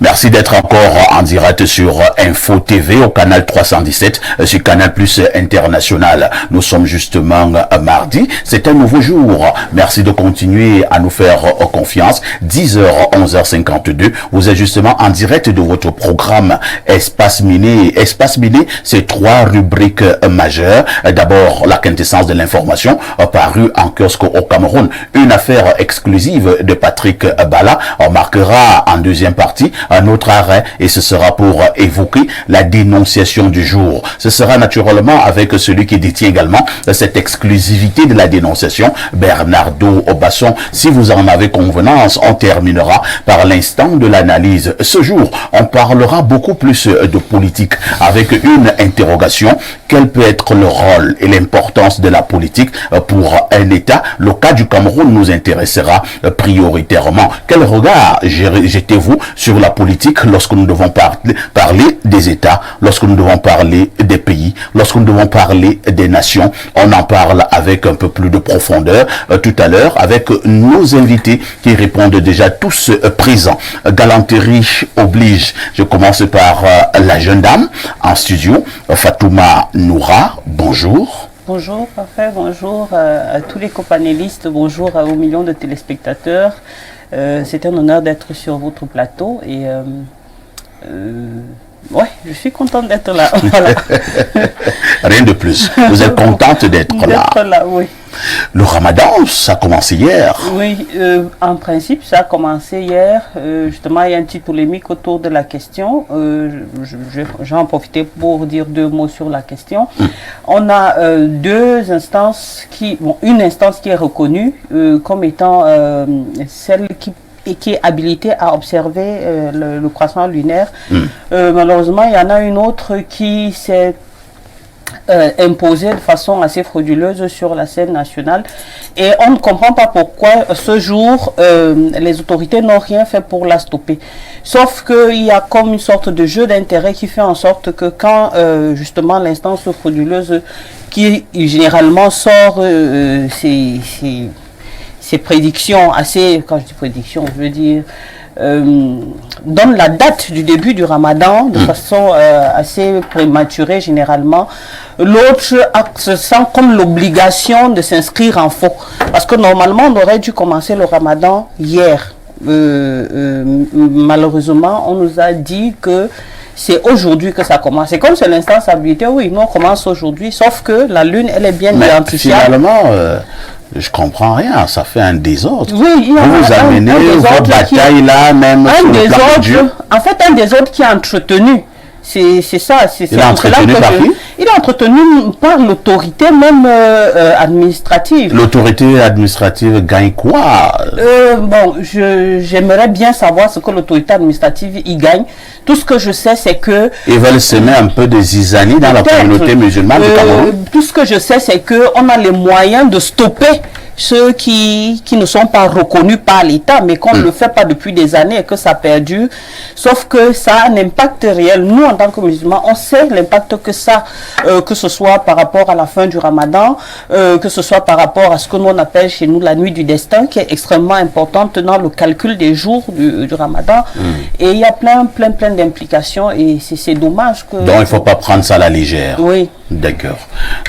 Merci d'être encore en direct sur Info TV au canal 317, sur Canal Plus International. Nous sommes justement mardi, c'est un nouveau jour. Merci de continuer à nous faire confiance. 10h, 11h52, vous êtes justement en direct de votre programme Espace Miné. Espace Miné, c'est 3 rubriques majeures. D'abord, la quintessence de l'information parue en kiosque au Cameroun. Une affaire exclusive de Patrick Bala. On marquera en deuxième partie un autre arrêt et ce sera pour évoquer la dénonciation du jour. Ce sera naturellement avec celui qui détient également cette exclusivité de la dénonciation, Bernardo Basson. Si vous en avez convenance, on terminera par l'instant de l'analyse. Ce jour, on parlera beaucoup plus de politique avec une interrogation. Quel peut être le rôle et l'importance de la politique pour un État? Le cas du Cameroun nous intéressera prioritairement. Quel regard jetez-vous sur la politique lorsque nous devons parler des États, lorsque nous devons parler des pays, lorsque nous devons parler des nations? On en parle avec un peu plus de profondeur tout à l'heure avec nos invités qui répondent déjà tous présents. Galanterie oblige. Je commence par la jeune dame en studio, Fatouma Noura. Bonjour. Bonjour, parfait. Bonjour à tous les copanélistes. Bonjour aux millions de téléspectateurs. C'est un honneur d'être sur votre plateau et ouais, je suis contente d'être là. Voilà. Rien de plus. Vous êtes contente d'être là. D'être là, oui. Le Ramadan, ça a commencé hier. Oui, en principe, ça a commencé hier. Justement, il y a une petite polémique autour de la question. J'en en profiter pour dire 2 mots sur la question. On a 2 instances une instance qui est reconnue comme étant celle qui est habilitée à observer le croissant lunaire. Malheureusement, il y en a une autre qui s'est imposée de façon assez frauduleuse sur la scène nationale et on ne comprend pas pourquoi ce jour les autorités n'ont rien fait pour la stopper, sauf qu'il y a comme une sorte de jeu d'intérêt qui fait en sorte que quand justement l'instance frauduleuse qui généralement sort ses prédictions assez, quand je dis prédictions, je veux dire donne la date du début du Ramadan de façon assez prématurée généralement, l'autre se sent comme l'obligation de s'inscrire en faux, parce que normalement on aurait dû commencer le Ramadan hier. Malheureusement on nous a dit que c'est aujourd'hui que ça commence. C'est comme c'est l'instance habilitée, oui, nous on commence aujourd'hui, sauf que la lune elle est bien identifiée. Finalement, je comprends rien, ça fait un désordre. Oui, vous amenez votre bataille là, même sur le plan de Dieu. En fait, un désordre qui est entretenu. C'est ça. Il est entretenu par qui? Il est entretenu par l'autorité même administrative. L'autorité administrative gagne quoi? Bon, j'aimerais bien savoir ce que l'autorité administrative y gagne. Tout ce que je sais, c'est que... Ils veulent semer un peu de zizanie dans la communauté musulmane du Cameroun. Tout ce que je sais, c'est qu'on a les moyens de stopper ceux qui ne sont pas reconnus par l'État, mais qu'on ne le fait pas depuis des années et que ça perdure. Sauf que ça a un impact réel. Nous, en tant que musulmans, on sait l'impact que ça, que ce soit par rapport à la fin du Ramadan, que ce soit par rapport à ce que nous on appelle chez nous la nuit du destin, qui est extrêmement importante dans le calcul des jours du Ramadan. Et il y a plein d'implications et c'est dommage que... Donc il ne faut pas prendre ça à la légère. Oui. D'accord.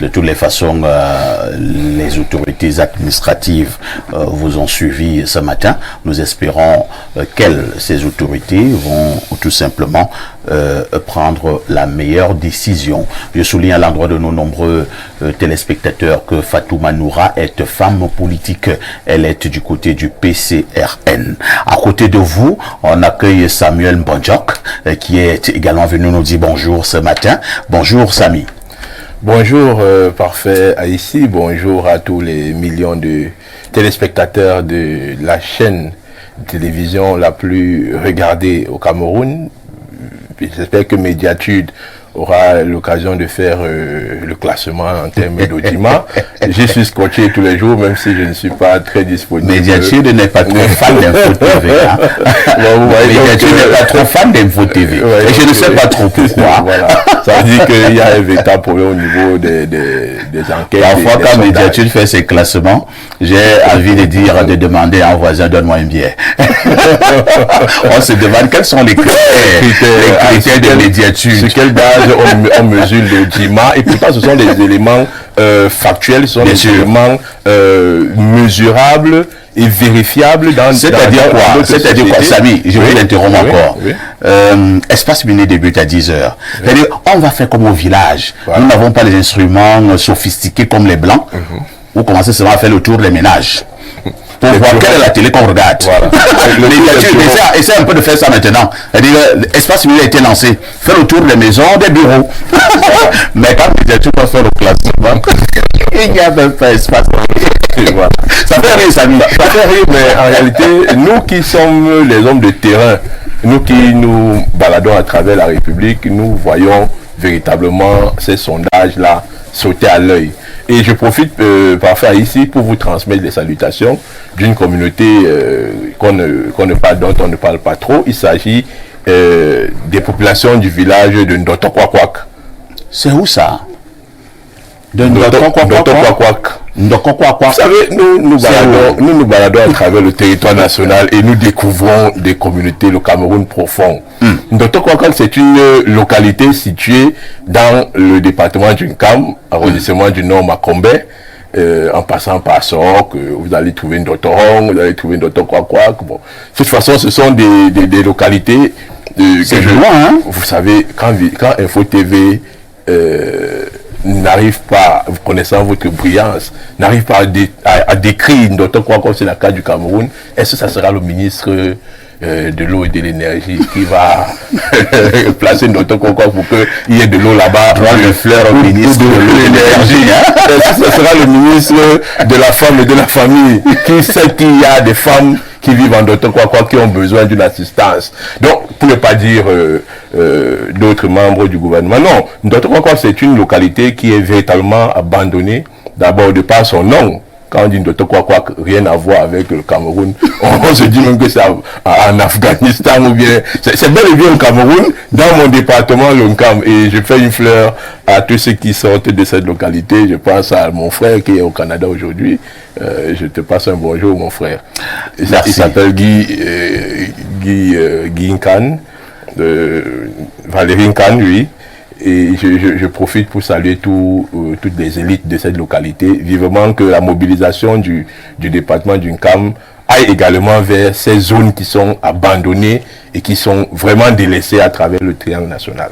De toutes les façons, les autorités administratives vous ont suivi ce matin. Nous espérons qu'elles, ces autorités, vont tout simplement prendre la meilleure décision. Je souligne à l'endroit de nos nombreux téléspectateurs que Fatouma Noura est femme politique. Elle est du côté du PCRN. À côté de vous, on accueille Samuel Mbonjok, qui est également venu nous dire bonjour ce matin. Bonjour Samy. Bonjour parfait Haïti, bonjour à tous les millions de téléspectateurs de la chaîne de télévision la plus regardée au Cameroun. J'espère que Médiatude aura l'occasion de faire le classement en termes d'audimat. Je suis scotché tous les jours, même si je ne suis pas très disponible. Médiature n'est pas trop fan d'Info TV. Hein? Médiature n'est pas trop fan d'Info TV. Et je ne sais pas trop pourquoi. Voilà. Ça veut dire qu'il y a un véritable problème au niveau des enquêtes. Parfois, quand Médiature fait ses classements, j'ai envie de dire, de demander à un voisin, donne-moi un billet. On se demande quels sont les critères de Médiature. Sur quelle base on mesure l'audimat, et pourtant ce sont des éléments factuels, ce sont des éléments mesurables et vérifiables dans c'est-à-dire quoi? C'est-à-dire quoi, Samy? Je vais l'interrompre encore. Oui. Espace Minier débute à 10h. C'est-à-dire, on va faire comme au village. Voilà. Nous n'avons pas les instruments sophistiqués comme les Blancs. Vous commencez seulement à faire le tour des ménages. Pour voir quelle est la télé qu'on regarde. Voilà. Essaie un peu de faire ça maintenant. C'est-à-dire, l'espace Minier a été lancé. Faire le tour des maisons, des bureaux. Mais quand tu vas faire le classement, il n'y a même pas espace. Voilà. Ça fait rire, Samy. Ça fait rire, mais en réalité, nous qui sommes les hommes de terrain, nous qui nous baladons à travers la République, nous voyons véritablement ces sondages-là sauter à l'œil. Et je profite parfois ici pour vous transmettre des salutations d'une communauté dont on ne parle pas trop. Il s'agit des populations du village de Ndotokwak. C'est où ça? De Ndotokwak. Vous savez, nous nous baladons à travers le territoire national et nous découvrons des communautés, le Cameroun profond. Ndotokwak, c'est une localité située dans le département du Nkam, arrondissement du Nord Makombe. En passant par Sorok, vous allez trouver Ndotorong, vous allez trouver Ndotokwak. Bon. De toute façon, ce sont des localités c'est loin, hein? Vous savez, quand Info TV n'arrive pas, vous connaissant votre brillance, n'arrive pas à décrire Ndotokwak comme c'est la cas du Cameroun, est-ce que ça sera le ministre de l'eau et de l'énergie qui va placer Ndotokwak pour qu'il y ait de l'eau là-bas? Le fleur au ministre de l'eau et de l'énergie. Est-ce que ce sera le ministre de la femme et de la famille qui sait qu'il y a des femmes qui vivent en Ndotokwak qui ont besoin d'une assistance? Donc, pour ne pas dire d'autres membres du gouvernement, non, Ndotokwak, c'est une localité qui est véritablement abandonnée, d'abord de par son nom. Quand on dit Ndotokwak, rien à voir avec le Cameroun. On se dit même que c'est en Afghanistan ou bien... C'est bel et bien au Cameroun, dans mon département, le Nkam. Et je fais une fleur à tous ceux qui sortent de cette localité. Je pense à mon frère qui est au Canada aujourd'hui. Je te passe un bonjour, mon frère. Il s'appelle Guy Nkan, Valérie Nkan, lui. Et je profite pour saluer toutes les élites de cette localité. Vivement que la mobilisation du département du Nkam aille également vers ces zones qui sont abandonnées et qui sont vraiment délaissées à travers le triangle national.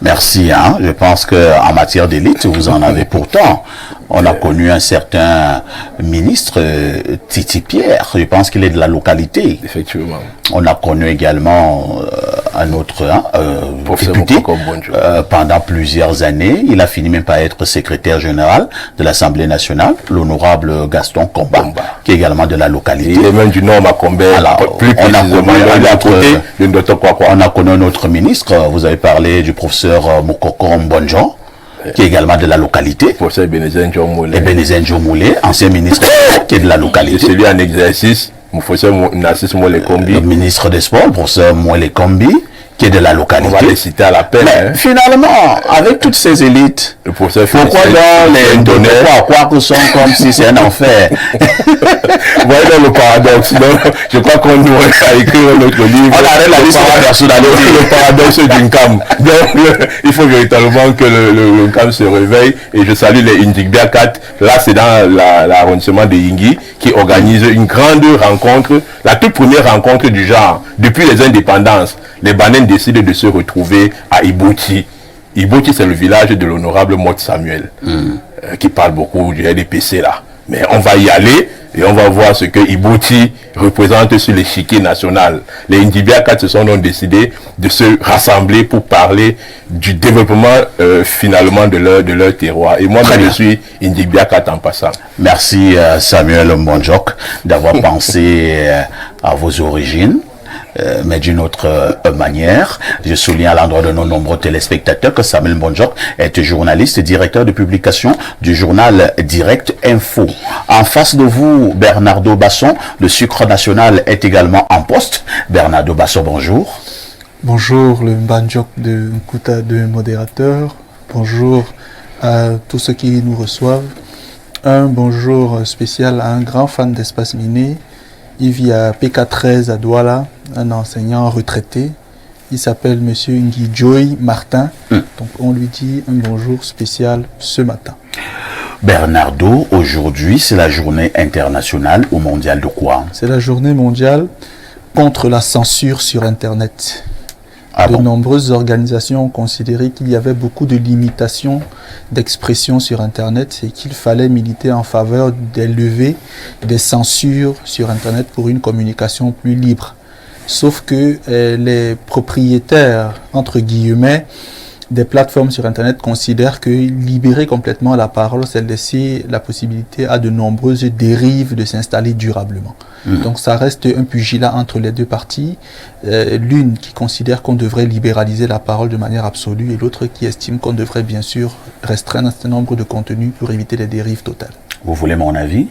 Merci. Hein. Je pense qu'en matière d'élite, vous en avez pourtant. On a connu un certain ministre, Titi Pierre. Je pense qu'il est de la localité. Effectivement. On a connu également un autre député pendant plusieurs années. Il a fini même par être secrétaire général de l'Assemblée nationale, l'honorable Gaston Komba, qui est également de la localité. Il est même du Nord Makombe. Plus précisément, on a connu un autre ministre. Vous avez parlé du professeur Mokoko Mbonjo, qui est également de la localité. Le professeur Ebenezer Ndjomboulé. Ebenezer Ndjomboulé, ancien ministre qui est de la localité. Et celui en exercice, le professeur Narcisse Mwele-Kombi. Le ministre des Sports, le professeur Mwele-Kombi, qui est de la localité. On va les citer à la peine. Mais finalement, avec toutes ces élites, le professeur pourquoi dans les Ndotokwak sont comme si c'est un enfer? Voilà le paradoxe. Donc, je crois qu'on aurait à écrire notre livre. On arrête la liste de la personnalité. Le paradoxe du Nkam. Donc, il faut véritablement que le Nkam se réveille. Et je salue les Indigbia 4. Là, c'est dans l'arrondissement de Yingi qui organise une grande rencontre, la toute première rencontre du genre depuis les indépendances. Les Banènes décident de se retrouver à Ibouti. Ibouti, c'est le village de l'honorable Mott Samuel, qui parle beaucoup du RDPC là. Mais on va y aller et on va voir ce que Ibouti représente sur l'échiquier national. Les Indigbia 4 se sont donc décidés de se rassembler pour parler du développement finalement de leur terroir. Et moi, je suis Indigbia 4 en passant. Merci Samuel Mbonjok d'avoir pensé à vos origines. mais d'une autre manière. Je souligne à l'endroit de nos nombreux téléspectateurs que Samuel Mbonjok est journaliste et directeur de publication du journal Direct Info. En face de vous, Bernardo Basson, le Sucre National, est également en poste. Bernardo Basson, bonjour. Bonjour, le Mbonjok de Nkuta de modérateur. Bonjour à tous ceux qui nous reçoivent. Un bonjour spécial à un grand fan d'Espace Miné. Il vit à PK13 à Douala, un enseignant retraité. Il s'appelle Monsieur Nguidjoy Martin. Donc on lui dit un bonjour spécial ce matin. Bernardo, aujourd'hui c'est la journée internationale ou mondiale de quoi? C'est la journée mondiale contre la censure sur Internet. De nombreuses organisations ont considéré qu'il y avait beaucoup de limitations d'expression sur Internet et qu'il fallait militer en faveur des levées des censures sur Internet pour une communication plus libre. Sauf que les propriétaires, entre guillemets, des plateformes sur Internet considèrent que libérer complètement la parole, c'est laisser la possibilité à de nombreuses dérives de s'installer durablement. Donc ça reste un pugilat entre les deux parties, l'une qui considère qu'on devrait libéraliser la parole de manière absolue et l'autre qui estime qu'on devrait bien sûr restreindre un certain nombre de contenus pour éviter les dérives totales. Vous voulez mon avis?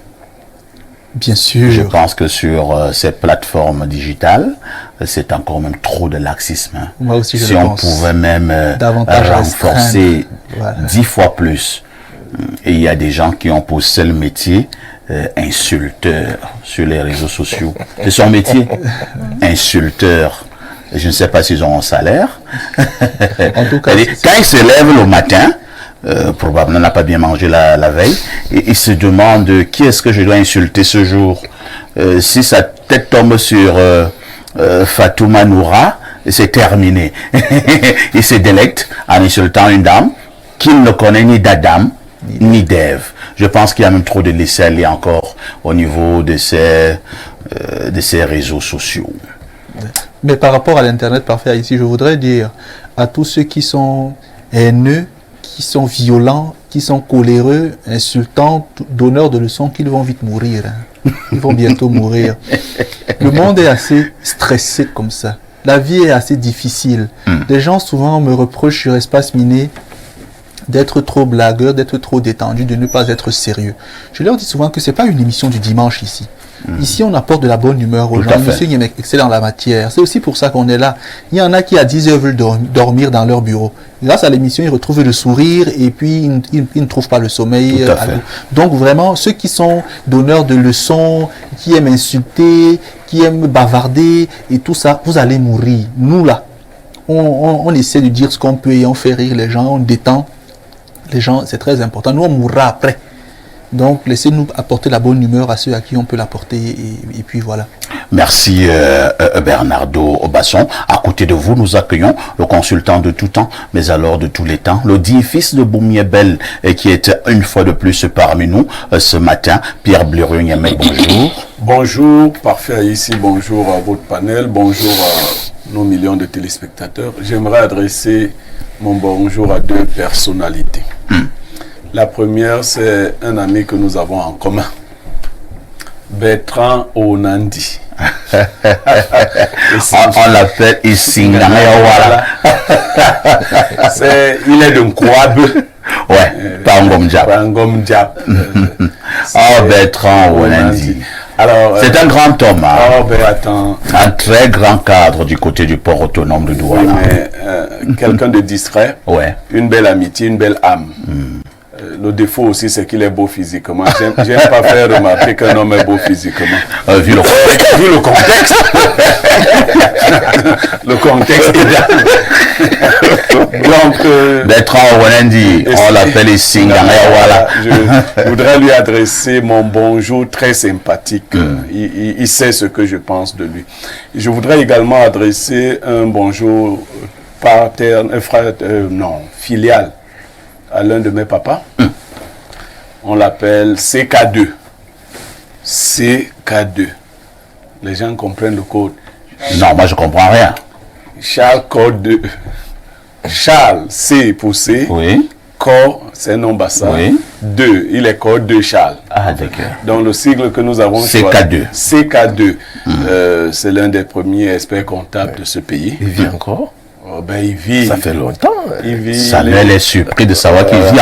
Bien sûr. Je pense que sur ces plateformes digitales, c'est encore même trop de laxisme. Hein. Moi aussi, je si le on pense. pouvait même renforcer 10 fois plus. Et il y a des gens qui ont posé le métier insulteur sur les réseaux sociaux. C'est son métier, insulteur. Je ne sais pas s'ils ont un salaire. En tout cas, quand ils se lèvent le matin, probablement n'a pas bien mangé la veille, et il se demande qui est-ce que je dois insulter ce jour. Si sa tête tombe sur Fatouma Noura, c'est terminé. Il se délecte en insultant une dame qu'il ne connaît ni d'Adam ni d'Ève. Je pense qu'il y a même trop de laisser-aller encore au niveau de ces réseaux sociaux. Mais par rapport à l'Internet parfait ici, je voudrais dire à tous ceux qui sont haineux, qui sont violents, qui sont coléreux, insultants, donneurs de leçons, qu'ils vont vite mourir. Hein. Ils vont bientôt mourir. Le monde est assez stressé comme ça. La vie est assez difficile. Les gens souvent me reprochent sur Espace Miné d'être trop blagueur, d'être trop détendu, de ne pas être sérieux. Je leur dis souvent que ce n'est pas une émission du dimanche ici. Ici, on apporte de la bonne humeur aux gens. Monsieur Nguyen est excellent en la matière. C'est aussi pour ça qu'on est là. Il y en a qui, à 10 heures, veulent dormir dans leur bureau. Grâce à l'émission, ils retrouvent le sourire et puis ils ne trouvent pas le sommeil. Donc, vraiment, ceux qui sont donneurs de leçons, qui aiment insulter, qui aiment bavarder et tout ça, vous allez mourir. Nous, là, on essaie de dire ce qu'on peut et on fait rire les gens, on détend les gens. C'est très important. Nous, on mourra après. Donc, laissez-nous apporter la bonne humeur à ceux à qui on peut l'apporter et puis voilà. Merci Bernardo Basson. À côté de vous, nous accueillons le consultant de tout temps, mais alors de tous les temps, le digne fils de Boumiebel, qui est une fois de plus parmi nous ce matin. Pierre Blurung-Yamé, bonjour. Bonjour, parfait ici, bonjour à votre panel, bonjour à nos millions de téléspectateurs. J'aimerais adresser mon bonjour à deux personnalités. La première, c'est un ami que nous avons en commun, Bertrand Onandi. On l'appelle Isingangayawala. Il est de Nkouab. Ouais, Pangom Diap. Pangom Diap. Bertrand Onandi. Alors, c'est un grand homme, hein? Attends. Un très grand cadre du côté du port autonome de Douala. Oui, mais quelqu'un de discret, une belle amitié, une belle âme. Le défaut aussi, c'est qu'il est beau physiquement. J'aime pas faire remarquer qu'un homme est beau physiquement. Vu le contexte. Le contexte Donc, Bertrand Onandi, on l'appelle ici. Je voudrais lui adresser mon bonjour très sympathique. Il sait ce que je pense de lui. Je voudrais également adresser un bonjour filial à l'un de mes papas. On l'appelle CK2. CK2. Les gens comprennent le code. Non, moi je comprends rien. Charles code 2. Charles, C pour C. Oui. Cor, c'est un nom bassa. Oui. 2. Il est code 2 Charles. Ah, d'accord. Donc le sigle que nous avons CK2. CK2. C'est l'un des premiers experts comptables de ce pays. Il vit encore? Il vit. Ça fait longtemps. Il vit. Samuel est surpris de savoir qu'il vit.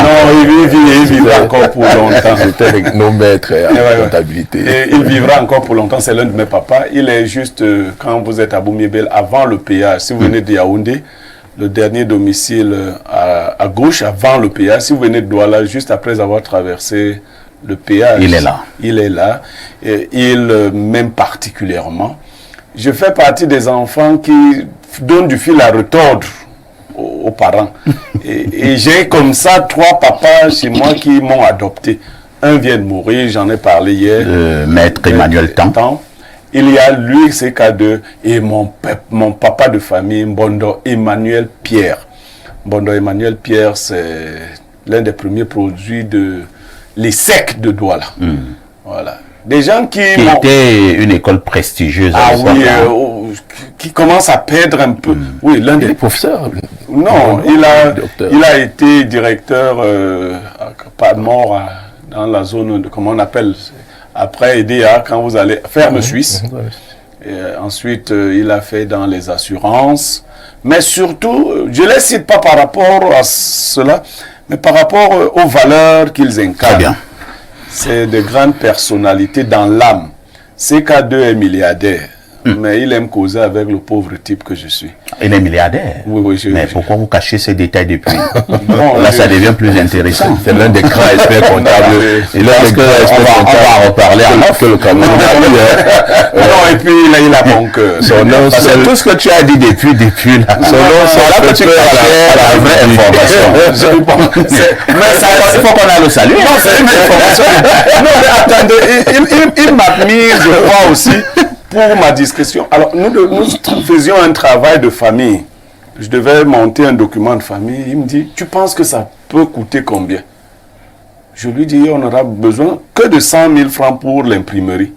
Il vivra encore pour longtemps. J'étais avec nos maîtres en comptabilité. Et il vivra encore pour longtemps. C'est l'un de mes papas. Il est juste, quand vous êtes à Boumiébel, avant le péage, si vous venez de Yaoundé, le dernier domicile à gauche, avant le péage, si vous venez de Douala, juste après avoir traversé le péage. Il est là. Il est là. Et il m'aime particulièrement. Je fais partie des enfants qui donnent du fil à retordre aux parents. Et j'ai comme ça 3 papas chez moi qui m'ont adopté. Un vient de mourir, j'en ai parlé hier. Maître Emmanuel Tan. Il y a lui, CK2, et mon papa de famille, Mbondo Emmanuel Pierre. Mbondo Emmanuel Pierre, c'est l'un des premiers produits de l'ESSEC de Douala. Voilà. Des gens qui était une école prestigieuse. qui commence à perdre un peu. Oui, l'un des professeurs. Non, il a été directeur pas de mort dans la zone de, comment on appelle, après EDA, quand vous allez ferme suisse. Et ensuite, il a fait dans les assurances. Mais surtout, je ne les cite pas par rapport à cela, mais par rapport aux valeurs qu'ils incarnent. Très bien. C'est de grandes personnalités dans l'âme. CK2 est milliardaire, mais il aime causer avec le pauvre type que je suis. Il est milliardaire. Oui, mais pourquoi vous cachez ces détails depuis? Bon, là, ça devient plus intéressant. C'est l'un des grands experts comptables. Et là, on va reparler en que le Cameroun a non, et puis il a bon cœur. C'est tout ce que tu as dit depuis là. Son nom, c'est là que tu cachais la vraie information. Mais il faut qu'on aille le saluer. Non, c'est une information. Non, mais attendez, il m'a mis, je crois aussi, pour ma discrétion. Alors, nous faisions un travail de famille. Je devais monter un document de famille. Il me dit, tu penses que ça peut coûter combien? Je lui dis, on n'aura besoin que de 100 000 francs pour l'imprimerie.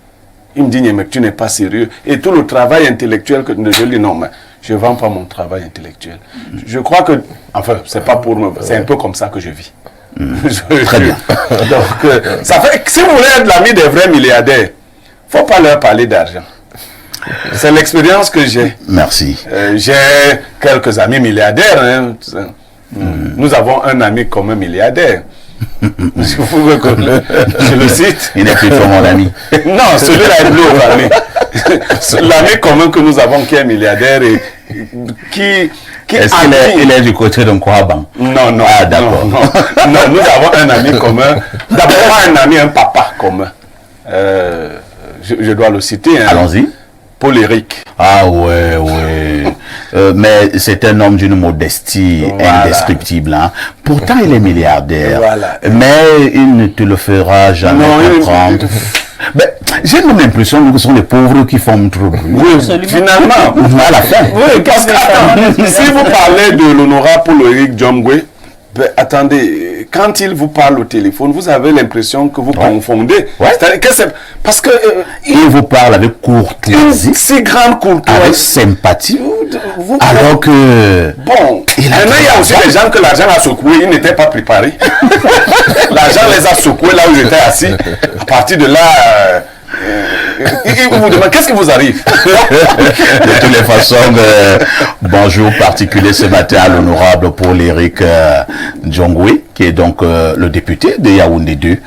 Il me dit, mais tu n'es pas sérieux. Et tout le travail intellectuel, je lui dis, non, mais je ne vends pas mon travail intellectuel. Je crois que, enfin, c'est pas pour moi, c'est un peu comme ça que je vis. Très bien. Donc, ça fait, si vous voulez être l'ami des vrais milliardaires, il ne faut pas leur parler d'argent. C'est l'expérience que j'ai. Merci. J'ai quelques amis milliardaires. Hein. Nous avons un ami commun milliardaire. Je le cite. Il n'est plus mon ami. Non, celui-là est bleu famille. L'ami commun que nous avons qui est milliardaire et qui est-ce qu'il est du côté de Nkwaban? Non, ah, d'accord. Non, nous avons un ami commun. D'abord, un papa commun. Je dois le citer. Hein. Allons-y. Paul Éric. Ah ouais. Mais c'est un homme d'une modestie indescriptible. Hein. Pourtant, il est milliardaire. Voilà. Mais il ne te le fera jamais comprendre. J'ai l'impression que ce sont les pauvres qui font trop bruit. Oui, finalement. À la fin. Oui, parce que si vous parlez de l'honorable Paul Éric Djomgwe, attendez, quand il vous parle au téléphone, vous avez l'impression que vous confondez. Parce que il vous parle avec courtoisie, si grande courtoisie, avec sympathie. Alors que bon, il y a aussi des gens que l'argent a secoué, ils n'étaient pas préparés. L'argent les a secoués là où j'étais assis. À partir de là, il vous demande qu'est-ce qui vous arrive. De toutes les façons, bonjour particulier ce matin à l'honorable Paul Éric Djomgwe, qui est donc le député de Yaoundé 2,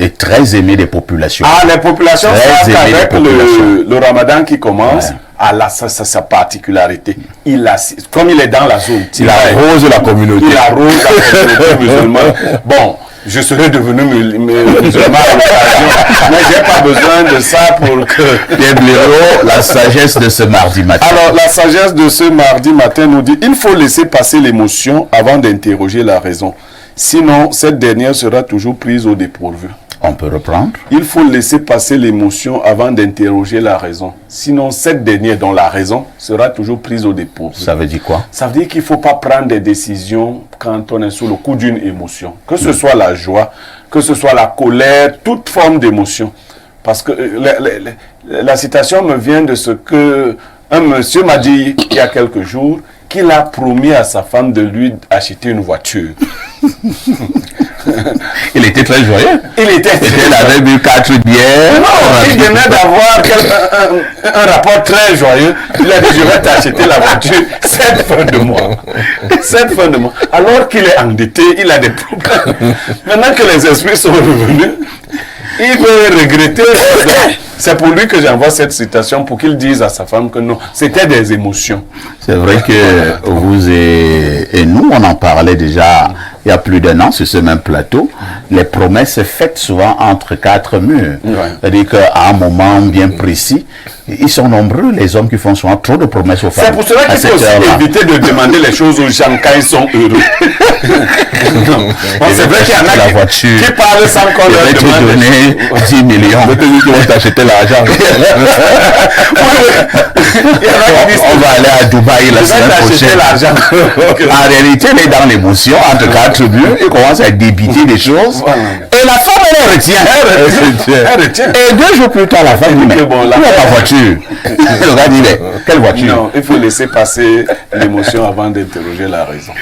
et très aimé des populations. Ah, les populations, avec le ramadan qui commence. Ah là, sa particularité. Comme il est dans la zone, il arrose la communauté. Il arrose la communauté musulmane. Bon, je serais devenu musulman à l'occasion, mais j'ai pas besoin de ça pour que... Pierre Blaireau, la sagesse de ce mardi matin. Alors, la sagesse de ce mardi matin nous dit, il faut laisser passer l'émotion avant d'interroger la raison. Sinon, cette dernière sera toujours prise au dépourvu. On peut reprendre. Il faut laisser passer l'émotion avant d'interroger la raison. Sinon, cette dernière, dont la raison, sera toujours prise au dépourvu. Ça veut dire quoi? Ça veut dire qu'il ne faut pas prendre des décisions quand on est sous le coup d'une émotion. Que ce soit la joie, que ce soit la colère, toute forme d'émotion. Parce que la citation me vient de ce que un monsieur m'a dit il y a quelques jours, qu'il a promis à sa femme de lui acheter une voiture. Il était très joyeux. Il avait bu 4 bières. Non, il venait d'avoir un rapport très joyeux. Il a dit, je vais t'acheter la voiture cette fin de mois. Cette fin de mois. Alors qu'il est endetté, il a des problèmes. Maintenant que les esprits sont revenus, il veut regretter. C'est pour lui que j'envoie cette citation pour qu'il dise à sa femme que non, c'était des émotions. C'est vrai que vous et nous, on en parlait déjà il y a plus d'1 an sur ce même plateau. Les promesses faites souvent entre 4 murs. Ouais. C'est-à-dire qu'à un moment bien précis, ils sont nombreux, les hommes qui font souvent trop de promesses aux femmes. C'est pour cela qu'il faut aussi éviter de demander les choses aux gens quand ils sont heureux. C'est vrai qu'il y en a qui parlent sans qu'on leur demande. Donner 10 millions. Ils vont t'acheter l'argent. On va aller à Dubaï la semaine prochaine. En réalité, elle est dans l'émotion, entre 4 murs, il commence à débiter des choses. Et la femme, elle retient. Et 2 jours plus tard, la femme dit, mais où est ma voiture? Le gars dit, mais quelle voiture? Non, il faut laisser passer l'émotion avant d'interroger la raison.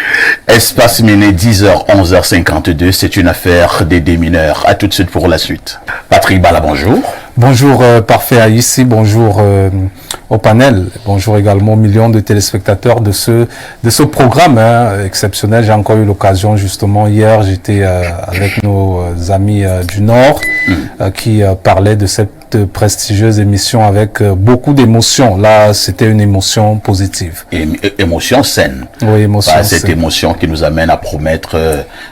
Espace Miné, 10h, 11h52, c'est une affaire des démineurs. À tout de suite pour la suite. Patrick Bala, bonjour. Bonjour Parfait Aïssi, bonjour au panel, bonjour également aux millions de téléspectateurs de ce programme exceptionnel. J'ai encore eu l'occasion justement hier, j'étais avec nos amis du Nord qui parlaient de cette prestigieuse émission avec beaucoup d'émotion. Là, c'était une émotion positive. Émotion saine. Oui, émotion saine. Cette saine. émotion qui nous amène à promettre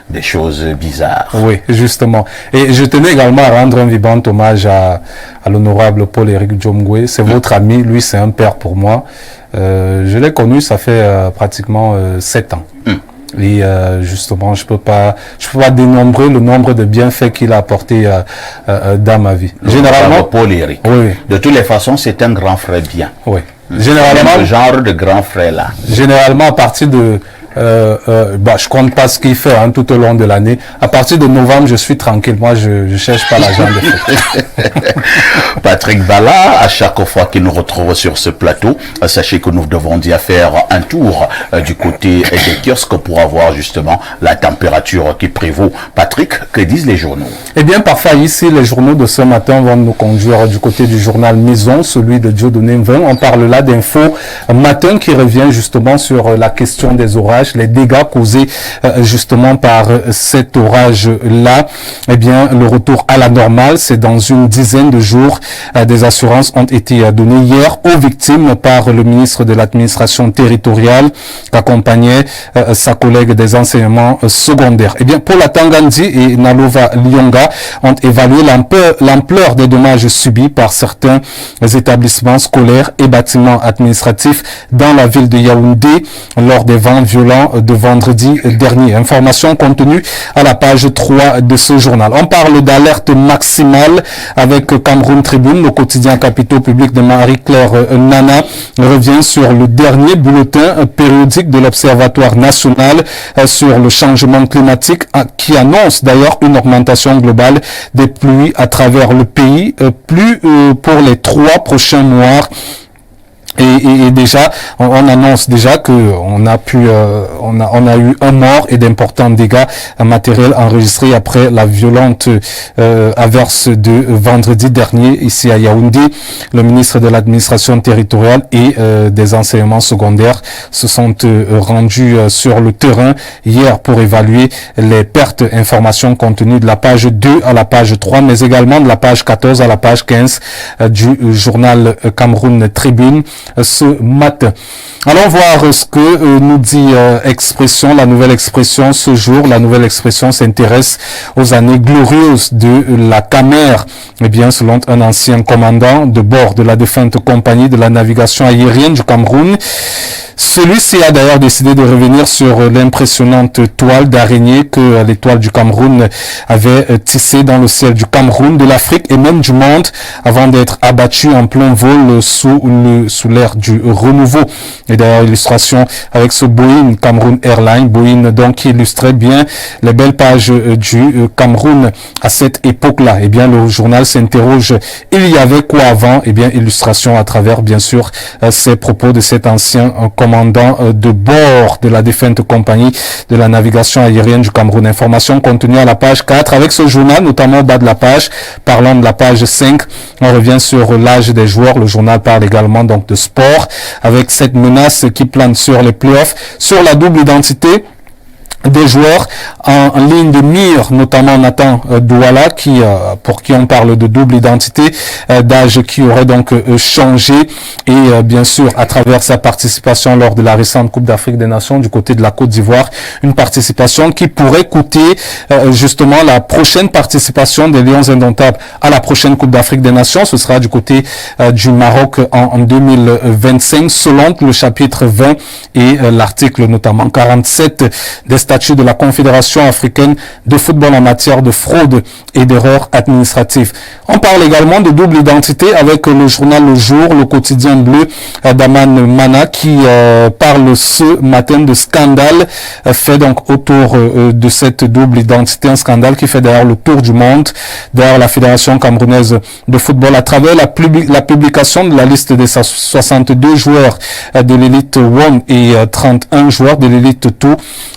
des choses bizarres. Oui, justement. Et je tenais également à rendre un vibrant hommage à l'honorable Paul-Éric Diomgoué. C'est votre ami, lui c'est un père pour moi. Je l'ai connu, ça fait pratiquement 7 ans. Et justement, je peux pas dénombrer le nombre de bienfaits qu'il a apporté dans ma vie. Généralement, Paul-Éric. Oui. De toutes les façons, c'est un grand frère bien. Oui. Généralement, le genre de grand frère là. Généralement, à partir de je compte pas ce qu'il fait tout au long de l'année. À partir de novembre, je suis tranquille. Moi, je cherche pas l'argent de fête. Patrick Bala, à chaque fois qu'il nous retrouve sur ce plateau, sachez que nous devons dire faire un tour du côté des kiosques pour avoir justement la température qui prévaut. Patrick, que disent les journaux? Eh bien, parfois ici, les journaux de ce matin vont nous conduire du côté du journal Maison, celui de Dieudonné Mvin. On parle là d'infos matin qui revient justement sur la question des orages, les dégâts causés justement par cet orage-là. Eh bien, le retour à la normale, c'est dans une dizaine de jours. Des assurances ont été données hier aux victimes par le ministre de l'administration territoriale qui accompagnait sa collègue des enseignements secondaires. Eh bien, Paula Tangandi et Nalova Lyonga ont évalué l'ampleur des dommages subis par certains établissements scolaires et bâtiments administratifs dans la ville de Yaoundé lors des vents violents de vendredi dernier. Information contenue à la page 3 de ce journal. On parle d'alerte maximale avec Cameroun Tribune. Le quotidien Capitaux Public de Marie-Claire Nana revient sur le dernier bulletin périodique de l'Observatoire national sur le changement climatique qui annonce d'ailleurs une augmentation globale des pluies à travers le pays, plus pour les 3 prochains mois. Et déjà, on annonce déjà que on a eu un mort et d'importants dégâts matériels enregistrés après la violente averse de vendredi dernier ici à Yaoundé. Le ministre de l'administration territoriale et des enseignements secondaires se sont rendus sur le terrain hier pour évaluer les pertes. Informations contenues de la page 2 à la page 3, mais également de la page 14 à la page 15 du journal Cameroun Tribune ce matin. Allons voir ce que nous dit la nouvelle expression ce jour. La nouvelle expression s'intéresse aux années glorieuses de la Camer. Eh bien, selon un ancien commandant de bord de la défunte compagnie de la navigation aérienne du Cameroun, celui-ci a d'ailleurs décidé de revenir sur l'impressionnante toile d'araignée que l'étoile du Cameroun avait tissée dans le ciel du Cameroun, de l'Afrique et même du monde avant d'être abattue en plein vol sous l'ère du renouveau. Et d'ailleurs, illustration avec ce Boeing Cameroun Airlines, Boeing donc qui illustrait bien les belles pages du Cameroun à cette époque-là. Eh bien, le journal s'interroge, il y avait quoi avant? Eh bien, illustration à travers, bien sûr, ces propos de cet ancien commandant de bord de la défunte compagnie de la navigation aérienne du Cameroun. Information contenue à la page 4 avec ce journal, notamment au bas de la page. Parlant de la page 5, on revient sur l'âge des joueurs. Le journal parle également donc de sport avec cette menace qui plane sur les playoffs, sur la double identité des joueurs en ligne de mire, notamment Nathan Douala, pour qui on parle de double identité d'âge qui aurait donc changé, et bien sûr à travers sa participation lors de la récente Coupe d'Afrique des Nations du côté de la Côte d'Ivoire, une participation qui pourrait coûter justement la prochaine participation des Lions Indomptables à la prochaine Coupe d'Afrique des Nations. Ce sera du côté du Maroc en 2025 selon le chapitre 20 et l'article notamment 47 des statuts de la Confédération africaine de football en matière de fraude et d'erreurs administratives. On parle également de double identité avec le journal Le Jour, le quotidien bleu d'Aman Mana, qui parle ce matin de scandale fait donc autour de cette double identité, un scandale qui fait d'ailleurs le tour du monde. D'ailleurs, la Fédération camerounaise de football, à travers la publication de la liste des 62 joueurs de l'élite 1 et 31 joueurs de l'élite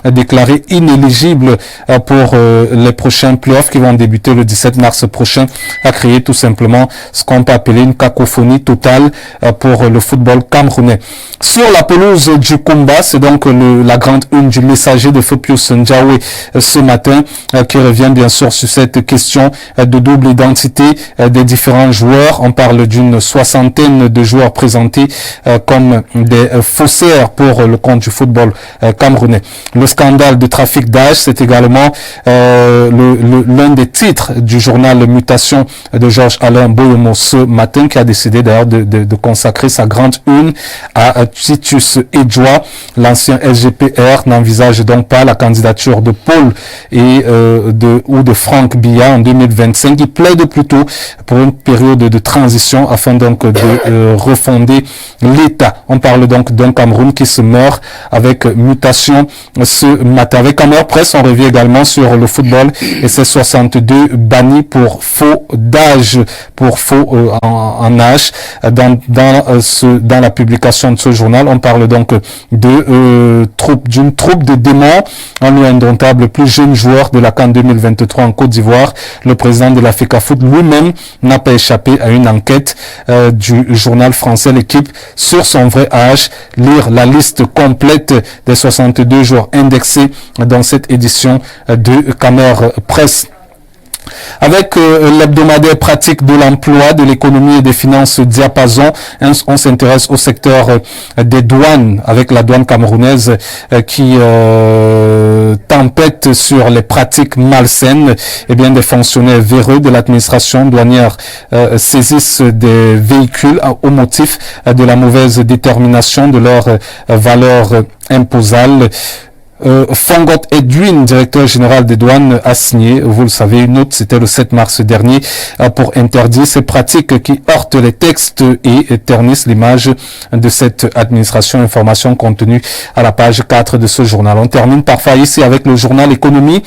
2 déclarés inéligibles pour les prochains playoffs qui vont débuter le 17 mars prochain, a créé tout simplement ce qu'on peut appeler une cacophonie totale pour le football camerounais. Sur la pelouse du combat, c'est donc la grande une du messager de Fopius Ndiawe ce matin qui revient bien sûr sur cette question de double identité des différents joueurs. On parle d'une soixantaine de joueurs présentés comme des faussaires pour le compte du football camerounais. Le scandale de trafic d'âge, c'est également l'un des titres du journal Mutation de Georges Alain Boyomo ce matin, qui a décidé d'ailleurs de consacrer sa grande une à Titus Edjoa. L'ancien SGPR n'envisage donc pas la candidature de Paul ou de Franck Biya en 2025. Il plaide plutôt pour une période de transition afin donc de refonder l'État. On parle donc d'un Cameroun qui se meurt avec Mutation ce matin. Avec Camer Presse, on revient également sur le football et ses 62 bannis pour faux d'âge, pour faux en âge. Dans la publication de ce journal, on parle donc d'une troupe de démons, un lieu indomptable, le plus jeune joueur de la CAN 2023 en Côte d'Ivoire. Le président de la FECAFOOT lui-même n'a pas échappé à une enquête du journal français L'Équipe sur son vrai âge. Lire la liste complète des 62 joueurs indexés dans cette édition de Camer Presse. Avec l'hebdomadaire pratique de l'emploi, de l'économie et des finances Diapason, on s'intéresse au secteur des douanes, avec la douane camerounaise qui tempête sur les pratiques malsaines. Et bien, des fonctionnaires véreux de l'administration douanière saisissent des véhicules au motif de la mauvaise détermination de leur valeur imposable. Fangot Edwin, directeur général des douanes, a signé, vous le savez, une note, c'était le 7 mars dernier, pour interdire ces pratiques qui heurtent les textes et ternissent l'image de cette administration. Information contenue à la page 4 de ce journal. On termine parfois ici avec le journal Économie,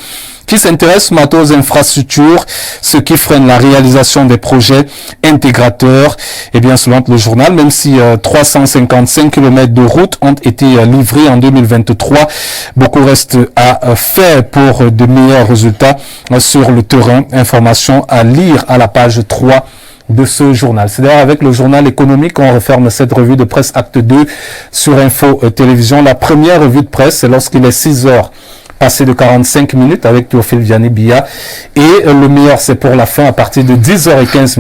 qui s'intéresse aux infrastructures, ce qui freine la réalisation des projets intégrateurs. Et bien, selon le journal, même si 355 km de routes ont été livrés en 2023, beaucoup reste à faire pour de meilleurs résultats sur le terrain. Information à lire à la page 3 de ce journal. C'est d'ailleurs avec le journal économique qu'on referme cette revue de presse acte 2 sur Info Télévision. La première revue de presse, c'est lorsqu'il est 6 heures. Passé de 45 minutes avec Théophile Vianney-Biya, et le meilleur c'est pour la fin à partir de 10h15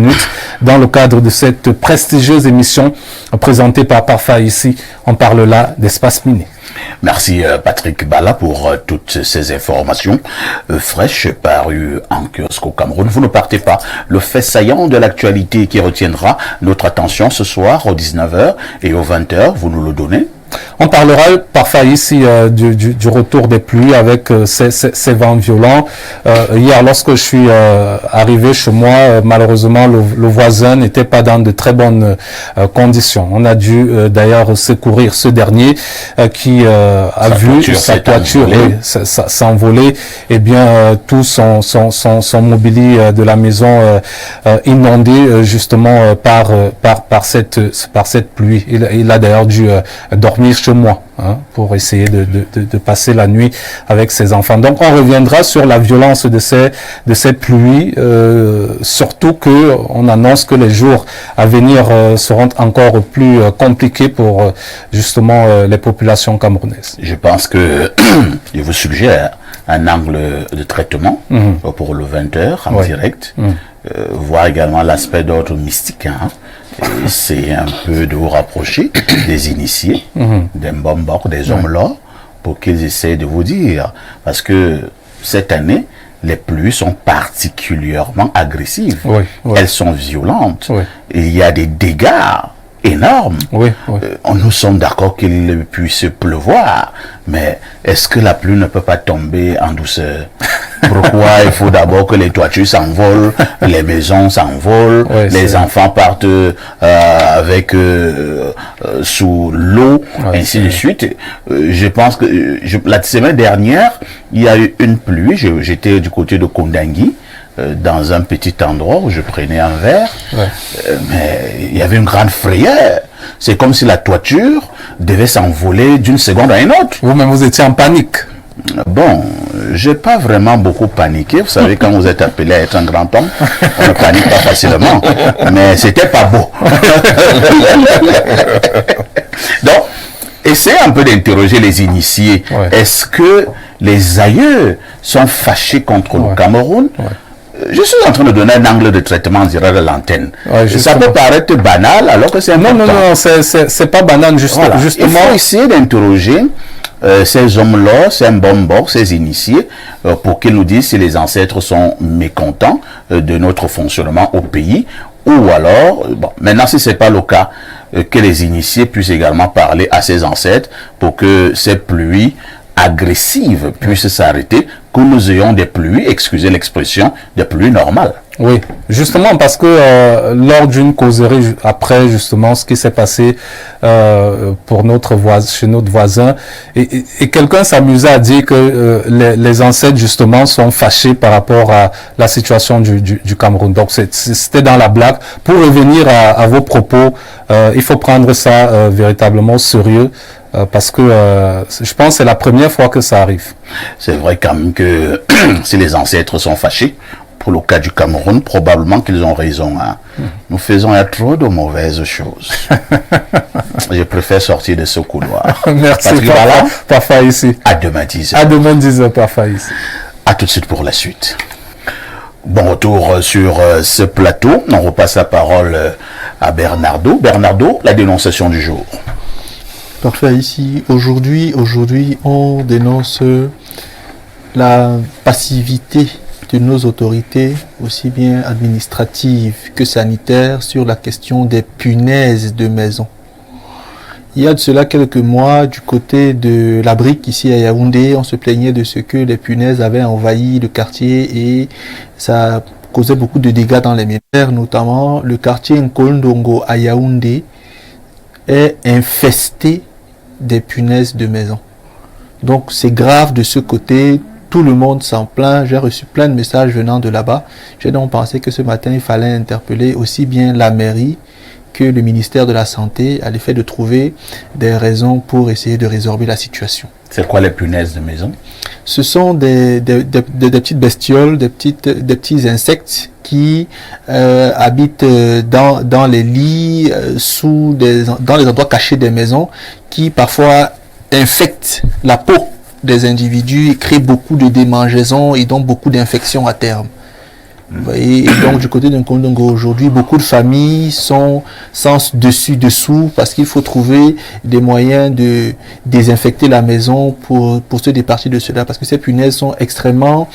dans le cadre de cette prestigieuse émission présentée par Parfa ici. On parle là d'espace miné. Merci Patrick Bala pour toutes ces informations fraîches parues en kiosque au Cameroun. Vous ne partez pas. Le fait saillant de l'actualité qui retiendra notre attention ce soir aux 19h et aux 20h, vous nous le donnez. On parlera parfois ici du retour des pluies avec ces vents violents. Hier, lorsque je suis arrivé chez moi, malheureusement, le voisin n'était pas dans de très bonnes conditions. On a dû d'ailleurs secourir ce dernier qui a vu sa toiture s'envoler. Eh bien, tout son mobilier de la maison inondé justement par cette pluie. Il a d'ailleurs dû dormir chez moi pour essayer de passer la nuit avec ses enfants. Donc on reviendra sur la violence de ces pluies, surtout que on annonce que les jours à venir seront encore plus compliqués pour justement les populations camerounaises. Je pense que je vous suggère un angle de traitement pour le 20h en direct, voir également l'aspect d'ordre mystique. C'est un peu de vous rapprocher des initiés, des Mbombok, des hommes là, pour qu'ils essaient de vous dire. Parce que cette année, les pluies sont particulièrement agressives. Elles sont violentes. Il y a des dégâts énormes. Nous sommes d'accord qu'il puisse pleuvoir, mais est-ce que la pluie ne peut pas tomber en douceur? Pourquoi il faut d'abord que les toitures s'envolent, les maisons s'envolent, les enfants partent avec sous l'eau, ainsi de suite. Je pense que la semaine dernière, il y a eu une pluie. J'étais du côté de Kondangui, dans un petit endroit où je prenais un verre, mais il y avait une grande frayeur. C'est comme si la toiture devait s'envoler d'une seconde à une autre. Vous-même, vous étiez en panique. Bon, j'ai pas vraiment beaucoup paniqué. Vous savez, quand vous êtes appelé à être un grand homme, on ne panique pas facilement. Mais c'était pas beau. Donc, essayez un peu d'interroger les initiés. Est-ce que les aïeux sont fâchés contre le Cameroun? Je suis en train de donner un angle de traitement direct à l'antenne. Ça peut paraître banal alors que c'est important. Non, c'est pas banal, justement. Il faut essayer d'interroger ces hommes-là, ces Mbombok, ces initiés, pour qu'ils nous disent si les ancêtres sont mécontents de notre fonctionnement au pays, ou alors, maintenant si c'est pas le cas, que les initiés puissent également parler à ces ancêtres pour que ces pluies agressives puissent s'arrêter, que nous ayons des pluies, excusez l'expression, des pluies normales. Oui, justement parce que lors d'une causerie après justement ce qui s'est passé pour chez notre voisin, et quelqu'un s'amusait à dire que les ancêtres justement sont fâchés par rapport à la situation du Cameroun. Donc c'était dans la blague. Pour revenir à vos propos, il faut prendre ça véritablement sérieux. Parce que je pense que c'est la première fois que ça arrive. C'est vrai quand même que si les ancêtres sont fâchés, pour le cas du Cameroun, probablement qu'ils ont raison. Nous faisons trop de mauvaises choses. Je préfère sortir de ce couloir. Merci, parfois ici. À demain 10h. À demain 10h, parfois ici. À tout de suite pour la suite. Bon retour sur ce plateau. On repasse la parole à Bernardo. Bernardo, la dénonciation du jour. Parfait, ici, aujourd'hui, on dénonce la passivité de nos autorités, aussi bien administratives que sanitaires, sur la question des punaises de maison. Il y a de cela quelques mois, du côté de la Brique, ici à Yaoundé, on se plaignait de ce que les punaises avaient envahi le quartier et ça causait beaucoup de dégâts dans les maisons, notamment le quartier Nkondongo à Yaoundé est infesté des punaises de maison. Donc c'est grave de ce côté, tout le monde s'en plaint. J'ai reçu plein de messages venant de là-bas. J'ai donc pensé que ce matin il fallait interpeller aussi bien la mairie que le ministère de la Santé à l'effet de trouver des raisons pour essayer de résorber la situation. C'est quoi les punaises de maison? Ce sont des petites bestioles, des petits insectes qui habitent dans les lits, dans les endroits cachés des maisons, qui parfois infectent la peau des individus et créent beaucoup de démangeaisons et donc beaucoup d'infections à terme. Vous voyez, et donc du côté d'un Nkondongo aujourd'hui, beaucoup de familles sont sans dessus-dessous parce qu'il faut trouver des moyens de désinfecter la maison pour se départir de cela, parce que ces punaises sont extrêmement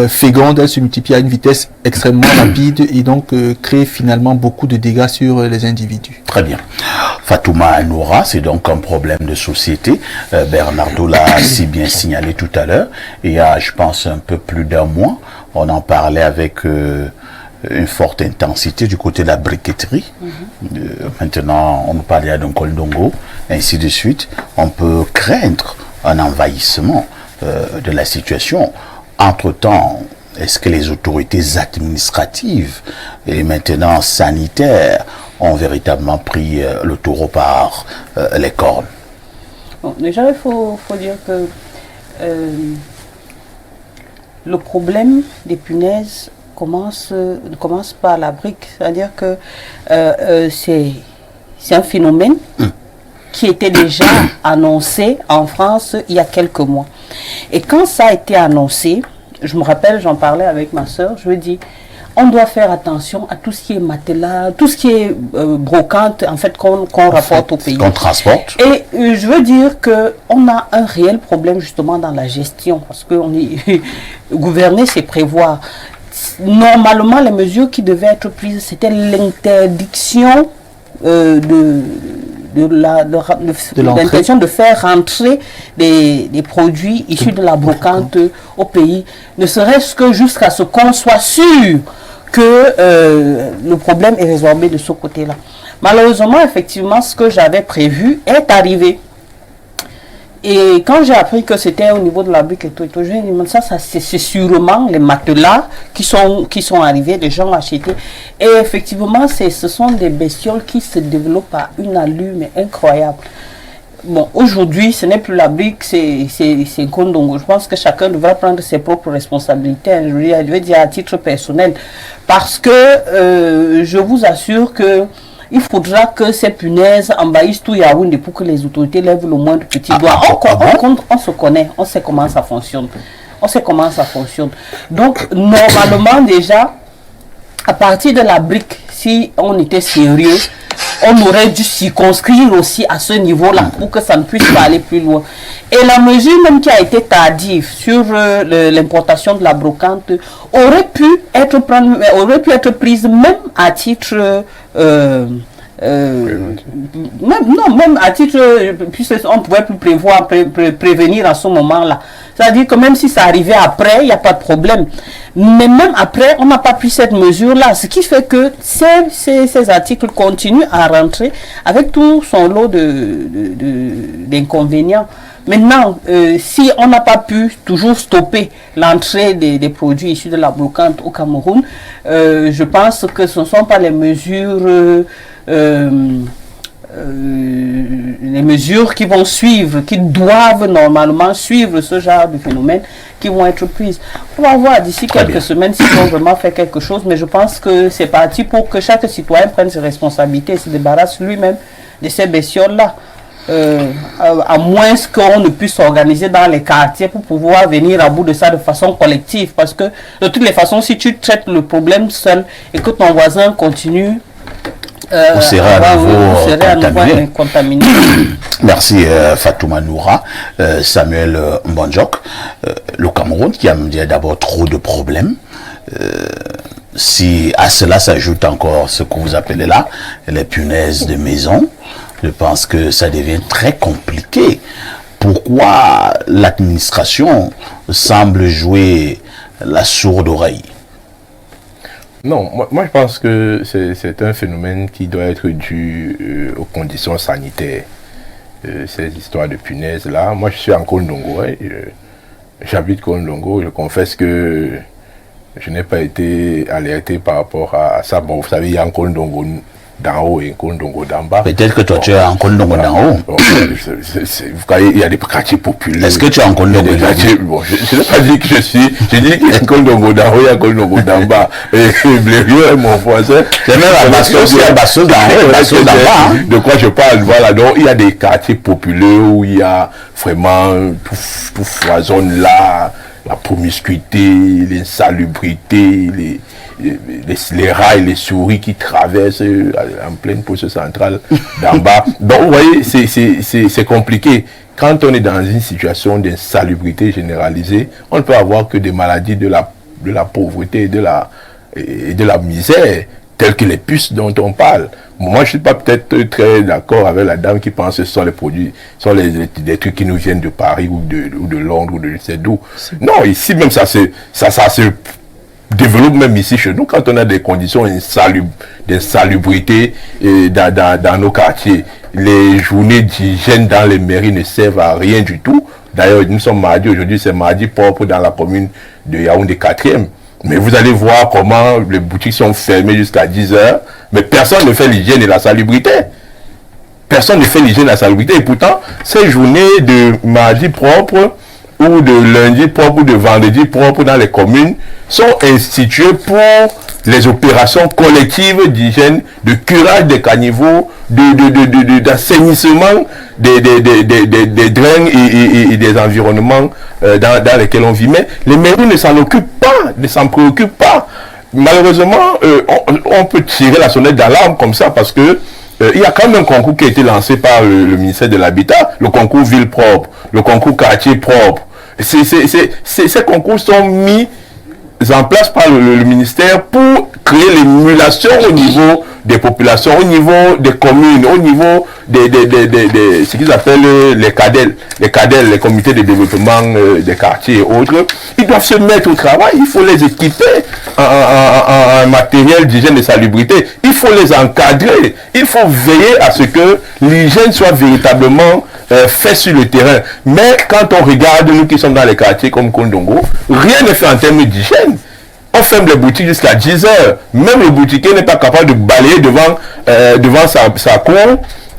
fécondes, elles se multiplient à une vitesse extrêmement rapide et donc créent finalement beaucoup de dégâts sur les individus. Très bien. Fatouma Noura, c'est donc un problème de société. Bernardo l'a si bien signalé tout à l'heure. Il y a, je pense, un peu plus d'un mois, on en parlait avec une forte intensité du côté de la briqueterie. Maintenant, on nous parlait d'un Kolndongo, ainsi de suite. On peut craindre un envahissement de la situation. Entre-temps, est-ce que les autorités administratives et maintenant sanitaires ont véritablement pris le taureau par les cornes? Bon, déjà, il faut dire que le problème des punaises commence par la brique. C'est-à-dire que c'est un phénomène qui était déjà annoncé en France il y a quelques mois. Et quand ça a été annoncé, je me rappelle, j'en parlais avec ma soeur, je lui dis, on doit faire attention à tout ce qui est matelas, tout ce qui est brocante, en fait, qu'on rapporte au pays. Qu'on transporte. Et je veux dire qu'on a un réel problème justement dans la gestion, parce que gouverner, c'est prévoir. Normalement, les mesures qui devaient être prises, c'était l'interdiction l'intention de faire rentrer des produits issus de la brocante au pays, ne serait-ce que jusqu'à ce qu'on soit sûr que le problème est résorbé de ce côté-là. Malheureusement, effectivement, ce que j'avais prévu est arrivé. Et quand j'ai appris que c'était au niveau de la brique et tout, je me dis, ça c'est sûrement les matelas qui sont arrivés, les gens ont acheté. Et effectivement, ce sont des bestioles qui se développent à une allure mais incroyable. Bon, aujourd'hui, ce n'est plus la brique, c'est Kolndongo. Je pense que chacun devra prendre ses propres responsabilités. Je vais dire à titre personnel. Parce que je vous assure que il faudra que ces punaises envahissent tout Yaoundé pour que les autorités lèvent le moindre petit doigt. On se connaît, on sait comment ça fonctionne. Donc, normalement déjà, à partir de la brique, si on était sérieux, on aurait dû circonscrire aussi à ce niveau-là pour que ça ne puisse pas aller plus loin. Et la mesure même qui a été tardive sur l'importation de la brocante aurait pu être prise même à titre même à titre, puisque on ne pouvait plus prévenir à ce moment-là. C'est-à-dire que même si ça arrivait après, il n'y a pas de problème. Mais même après, on n'a pas pris cette mesure-là. Ce qui fait que ces articles continuent à rentrer avec tout son lot d'inconvénients. Maintenant, si on n'a pas pu toujours stopper l'entrée des produits issus de la brocante au Cameroun, je pense que ce ne sont pas les mesures qui vont suivre, qui doivent normalement suivre ce genre de phénomène, qui vont être prises. On va voir d'ici quelques semaines s'ils vont vraiment faire quelque chose, mais je pense que c'est parti pour que chaque citoyen prenne ses responsabilités et se débarrasse lui-même de ces bestioles-là. À moins qu'on ne puisse s'organiser dans les quartiers pour pouvoir venir à bout de ça de façon collective. Parce que de toutes les façons, si tu traites le problème seul et que ton voisin continue, vous serez à nouveau contaminé. Merci Fatouma Noura. Samuel Mbonjok. Le Cameroun qui a d'abord trop de problèmes. Si à cela s'ajoute encore ce que vous appelez là les punaises de maison, je pense que ça devient très compliqué. Pourquoi l'administration semble jouer la sourde oreille? Non, moi je pense que c'est un phénomène qui doit être dû aux conditions sanitaires. Ces histoires de punaises là. Moi je suis en Kolndongo, j'habite Kolndongo, je confesse que je n'ai pas été alerté par rapport à ça. Bon, vous savez, il y a un Kolndongo d'en haut et un Kolndongo d'en bas. Peut-être que toi tu es en Kolndongo d'en haut. Bon, vous voyez, il y a des quartiers populaires. Est-ce que tu es en Kolndongo d'en haut? Bon, je n'ai pas dit que je suis. J'ai dit qu'il y a un Kolndongo d'en haut et un Kolndongo d'en bas. Et Blériot est mon voisin. C'est même à Bassos, il y a Bassos d'en haut et Bassos d'en bas. De quoi je parle? Voilà, donc il y a des quartiers populaires où il y a vraiment tout foisonne là. La promiscuité, l'insalubrité, les rats et les souris qui traversent en pleine poste centrale d'en bas. Donc vous voyez, c'est compliqué. Quand on est dans une situation d'insalubrité généralisée, on ne peut avoir que des maladies de la pauvreté et de la misère, telles que les puces dont on parle. Moi, je ne suis pas peut-être très d'accord avec la dame qui pense que ce sont les produits, ce sont des trucs qui nous viennent de Paris ou de Londres ou de je ne sais d'où. Non, ici même, ça se développe même ici chez nous quand on a des conditions d'insalubrité dans nos quartiers. Les journées d'hygiène dans les mairies ne servent à rien du tout. D'ailleurs, nous sommes mardi, aujourd'hui c'est mardi propre dans la commune de Yaoundé 4e. Mais vous allez voir comment les boutiques sont fermées jusqu'à 10h, mais personne ne fait l'hygiène et la salubrité. Personne ne fait l'hygiène et la salubrité. Et pourtant, ces journées de mardi propre, ou de lundi propre, ou de vendredi propre dans les communes, sont instituées pour les opérations collectives d'hygiène, de curage des caniveaux, d'assainissement des drains et des environnements dans lesquels on vit. Mais les mairies ne s'en occupent pas, ne s'en préoccupent pas. Malheureusement, on peut tirer la sonnette d'alarme comme ça parce que il y a quand même un concours qui a été lancé par le ministère de l'Habitat, le concours Ville propre, le concours Quartier propre. Ces concours sont mis en place par le ministère pour créer l'émulation au niveau des populations, au niveau des communes, au niveau ce qu'ils appellent les CADEL, les comités de développement des quartiers et autres. Ils doivent se mettre au travail, il faut les équiper en matériel d'hygiène et salubrité, il faut les encadrer, il faut veiller à ce que l'hygiène soit véritablement fait sur le terrain. Mais quand on regarde, nous qui sommes dans les quartiers comme Kondongo, rien n'est fait en termes d'hygiène. On ferme les boutiques jusqu'à 10h. Même le boutiquier n'est pas capable de balayer devant sa cour.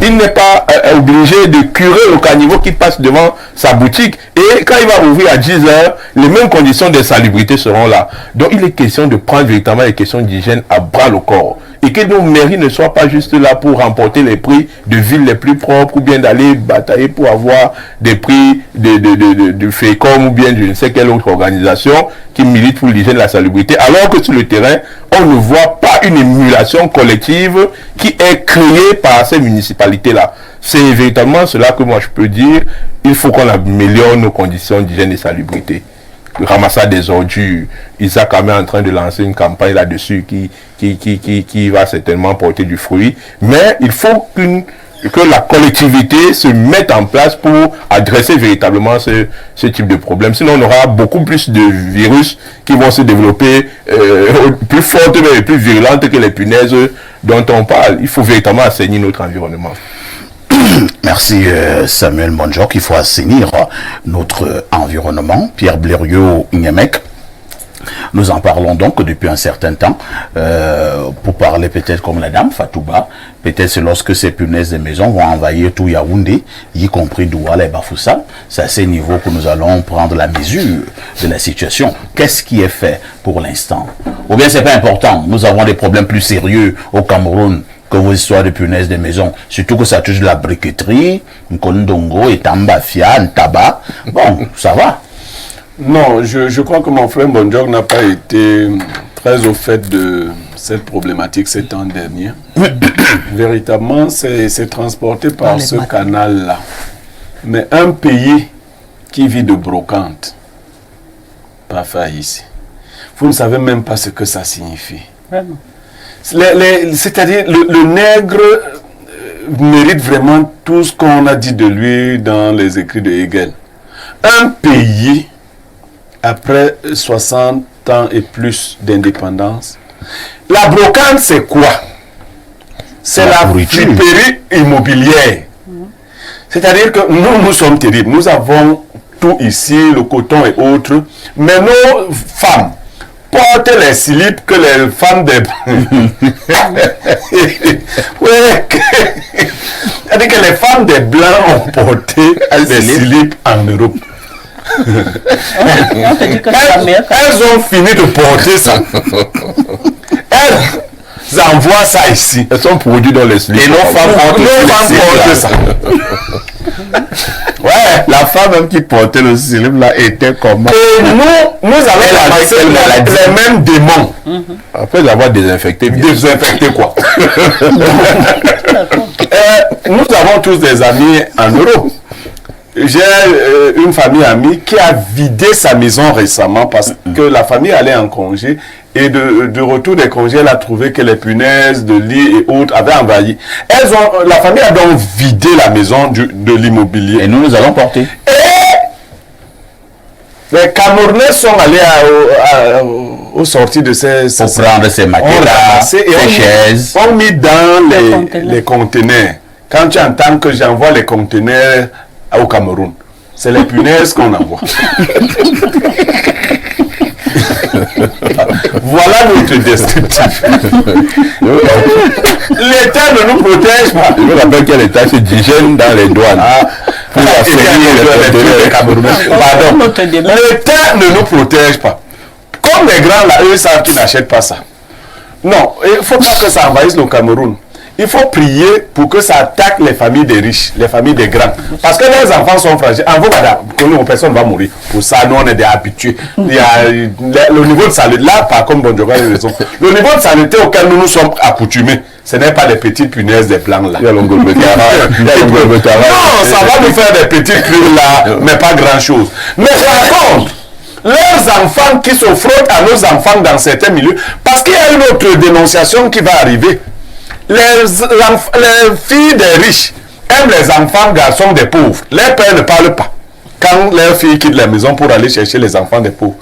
Il n'est pas obligé de curer le caniveau qui passe devant sa boutique. Et quand il va ouvrir à 10h, les mêmes conditions de salubrité seront là. Donc il est question de prendre véritablement les questions d'hygiène à bras le corps. Et que nos mairies ne soient pas juste là pour remporter les prix de villes les plus propres ou bien d'aller batailler pour avoir des prix de FECOM ou bien de je ne sais quelle autre organisation qui milite pour l'hygiène et la salubrité, alors que sur le terrain, on ne voit pas une émulation collective qui est créée par ces municipalités-là. C'est véritablement cela que moi je peux dire, il faut qu'on améliore nos conditions d'hygiène et salubrité. Le ramassage des ordures, Isaac est en train de lancer une campagne là-dessus qui va certainement porter du fruit, mais il faut que la collectivité se mette en place pour adresser véritablement ce type de problème. Sinon, on aura beaucoup plus de virus qui vont se développer plus fortes et plus virulentes que les punaises dont on parle. Il faut véritablement assainir notre environnement. Merci Samuel Monjok. Il faut assainir notre environnement. Pierre Blériot-Nyemek. Nous en parlons donc depuis un certain temps pour parler peut-être comme la dame Fatouba. Peut-être c'est lorsque ces punaises de maison vont envahir tout Yaoundé, y compris Douala et Bafoussam. C'est à ce niveau que nous allons prendre la mesure de la situation. Qu'est-ce qui est fait pour l'instant? Ou bien c'est pas important. Nous avons des problèmes plus sérieux au Cameroun que vos histoires de punaises de maison. Surtout que ça touche la briqueterie, Nkondongo, Etambafia, Ntaba. Bon, ça va. Non, je crois que mon frère Bonjok n'a pas été très au fait de cette problématique ces temps derniers. Véritablement, c'est transporté par ce canal-là. Mais un pays qui vit de brocante, pas fait ici, vous ne savez même pas ce que ça signifie. Vraiment. C'est-à-dire, le nègre mérite vraiment tout ce qu'on a dit de lui dans les écrits de Hegel. Un pays, après 60 ans et plus d'indépendance, la brocante, c'est quoi? C'est la friperie immobilière. C'est-à-dire que nous sommes terribles. Nous avons tout ici, le coton et autres, mais nos femmes portent les slips que les femmes des... C'est-à-dire que les femmes des Blancs ont porté des slips en Europe. Elles ont fini de porter ça. Elles envoient ça ici. Elles sont produites dans les slips. Et nos femmes portent ça. Ouais, la femme même qui portait le slip là était comment? Et nous avons les mêmes démons. Après avoir désinfecté. Désinfecté quoi? Nous avons tous des amis en Europe. j'ai une famille amie qui a vidé sa maison récemment parce que la famille allait en congé et de retour des congés, elle a trouvé que les punaises de lit et autres avaient envahi. La famille a donc vidé la maison de l'immobilier. Et nous allons porter. Les Camerounais sont allés aux sorties de ces... Pour prendre ces matelas, ces chaises. On mis dans les conteneurs. Quand tu entends que j'envoie les conteneurs au Cameroun, c'est les punaises qu'on envoie. Voilà notre destructif. L'État ne nous protège pas. Je me rappelle que l'État se digène dans les douanes. Pour les Camerounais. Pardon. L'État ne nous protège pas. Comme les grands là, eux savent qu'ils n'achètent pas ça. Non, il ne faut pas que ça envahisse le Cameroun. Il faut prier pour que ça attaque les familles des riches, les familles des grands. Parce que les enfants sont fragiles. En vous, personne ne va mourir. Pour ça, nous, on est des habitués. Il y a le niveau de saluté. Là, par contre, Bonjour a raison. Le niveau de saluté auquel nous nous sommes accoutumés, ce n'est pas des petites punaises des plans là. Non, ça va nous faire des petites crimes là, mais pas grand-chose. Mais par contre, leurs enfants qui se frottent à nos enfants dans certains milieux, parce qu'il y a une autre dénonciation qui va arriver. Les filles des riches aiment les enfants garçons des pauvres. Les pères ne parlent pas quand leurs filles quittent la maison pour aller chercher les enfants des pauvres.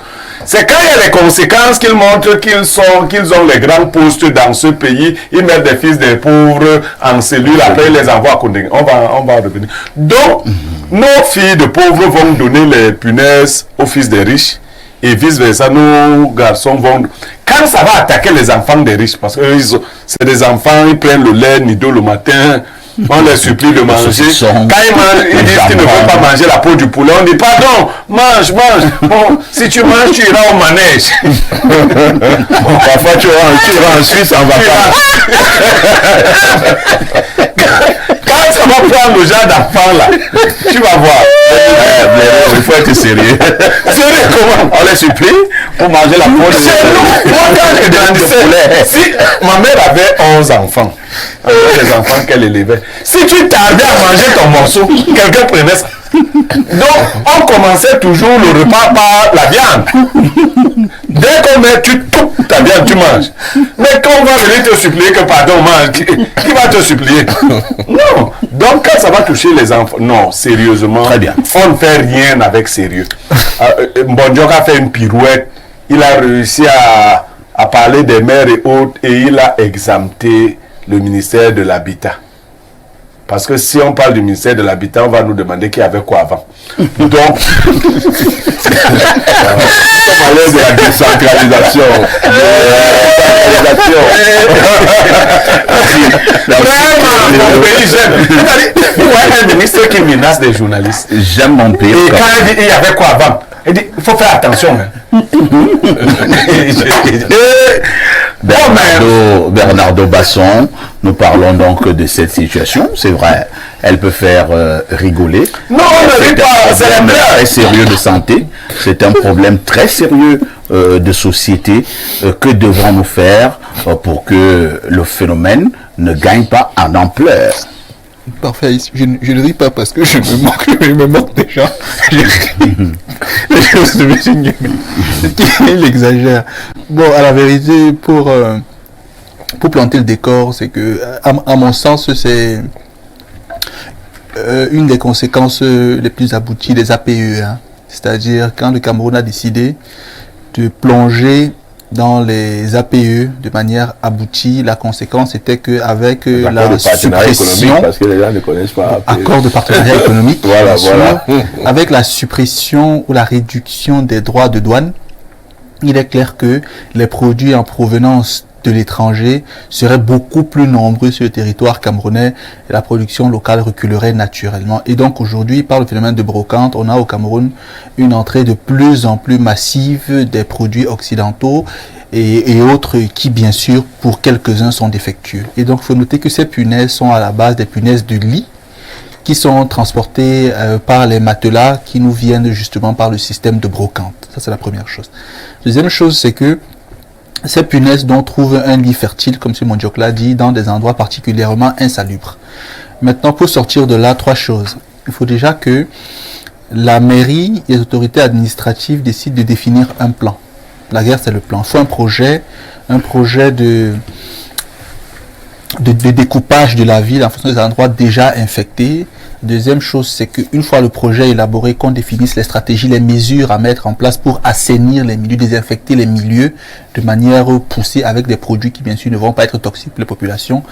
C'est quand il y a les conséquences qu'ils montrent qu'ils ont les grands postes dans ce pays. Ils mettent des fils des pauvres en cellule, après ils les envoient à Condé. On va revenir. Donc, nos filles de pauvres vont donner les punaises aux fils des riches. Et vice-versa, nos garçons vont... Quand ça va attaquer les enfants des riches, parce que c'est des enfants, ils prennent le lait, nido le matin, on les supplie de manger. Quand ils mangent, ils disent qu'ils ne veulent pas manger la peau du poulet. On dit, pardon, mange. Bon, si tu manges, tu iras au manège. Parfois, tu iras en Suisse en vacances. Quand ça va prendre le genre d'enfant là, tu vas voir. Il faut être sérieux. Sérieux comment? On les supplie pour manger la peau de poulet. Moi, quand je grandissais, si ma mère avait 11 enfants, les enfants qu'elle élevait, si tu tardais à manger ton morceau, quelqu'un prenait ça. Donc, on commençait toujours le repas par la viande. Dès qu'on met, tu coupes ta viande, tu manges. Mais quand on va venir te supplier que pardon, mange, qui va te supplier? Non. Donc, quand ça va toucher les enfants, non, sérieusement, très bien. On ne fait rien avec sérieux. Mbonjok a fait une pirouette. Il a réussi à parler des mères et autres et il a exempté le ministère de l'Habitat. Parce que si on parle du ministère de l'Habitat, on va nous demander qu'il y avait quoi avant. Donc, on parlait de la décentralisation. Vraiment, mon pays, j'aime. Vous voyez un ministre qui menace des journalistes. J'aime mon pays. Et quand il dit, il y avait quoi avant? Il dit, il faut faire attention. Bernardo Basson, nous parlons donc de cette situation, c'est vrai, elle peut faire rigoler. Non, on ne rit pas, c'est un problème très sérieux de santé, c'est un problème très sérieux de société. Que devons-nous faire pour que le phénomène ne gagne pas en ampleur? Parfait, je ne ris pas parce que je me moque des gens. Il exagère. Bon, à la vérité, pour planter le décor, c'est que, à mon sens, c'est une des conséquences les plus abouties des APE. Hein. C'est-à-dire, quand le Cameroun a décidé de plonger dans les APE de manière aboutie, la conséquence était qu'avec la suppression, parce que les gens ne connaissent pas accord de partenariat économique, voilà. Avec la suppression ou la réduction des droits de douane, il est clair que les produits en provenance de l'étranger seraient beaucoup plus nombreux sur le territoire camerounais et la production locale reculerait naturellement. Et donc aujourd'hui, par le phénomène de brocante, on a au Cameroun une entrée de plus en plus massive des produits occidentaux et autres qui, bien sûr, pour quelques-uns sont défectueux. Et donc, il faut noter que ces punaises sont à la base des punaises de lit qui sont transportées par les matelas qui nous viennent justement par le système de brocante. Ça, c'est la première chose. Deuxième chose, c'est que ces punaises dont trouvent un lit fertile, comme M. Mondjok l'a dit, dans des endroits particulièrement insalubres. Maintenant, pour sortir de là, trois choses. il faut déjà que la mairie et les autorités administratives décident de définir un plan. La guerre, c'est le plan. Il faut un projet de découpage de la ville en fonction des endroits déjà infectés. Deuxième chose, c'est qu'une fois le projet élaboré, qu'on définisse les stratégies, les mesures à mettre en place pour assainir les milieux, désinfecter les milieux de manière poussée avec des produits qui, bien sûr, ne vont pas être toxiques pour les populations.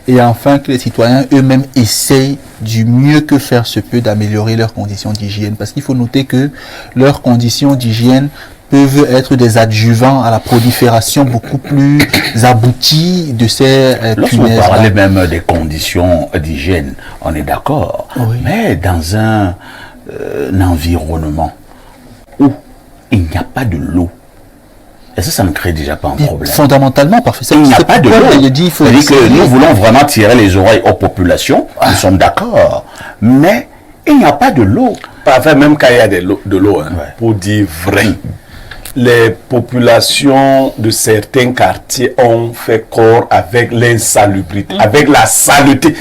Et enfin, que les citoyens eux-mêmes essayent du mieux que faire se peut d'améliorer leurs conditions d'hygiène. Parce qu'il faut noter que leurs conditions d'hygiène peuvent être des adjuvants à la prolifération beaucoup plus aboutie de ces Lorsque vous parlez même des conditions d'hygiène, on est d'accord. Oui. Mais dans un environnement où il n'y a pas de l'eau, est-ce que ça ne crée déjà pas un problème? Fondamentalement, parfait. Il n'y a pas de l'eau. C'est-à-dire que nous voulons vraiment tirer les oreilles aux populations, nous sommes d'accord. Mais il n'y a pas de l'eau. Parfait, même quand il y a de l'eau, hein, pour dire vrai. Les populations de certains quartiers ont fait corps avec l'insalubrité, avec la saleté.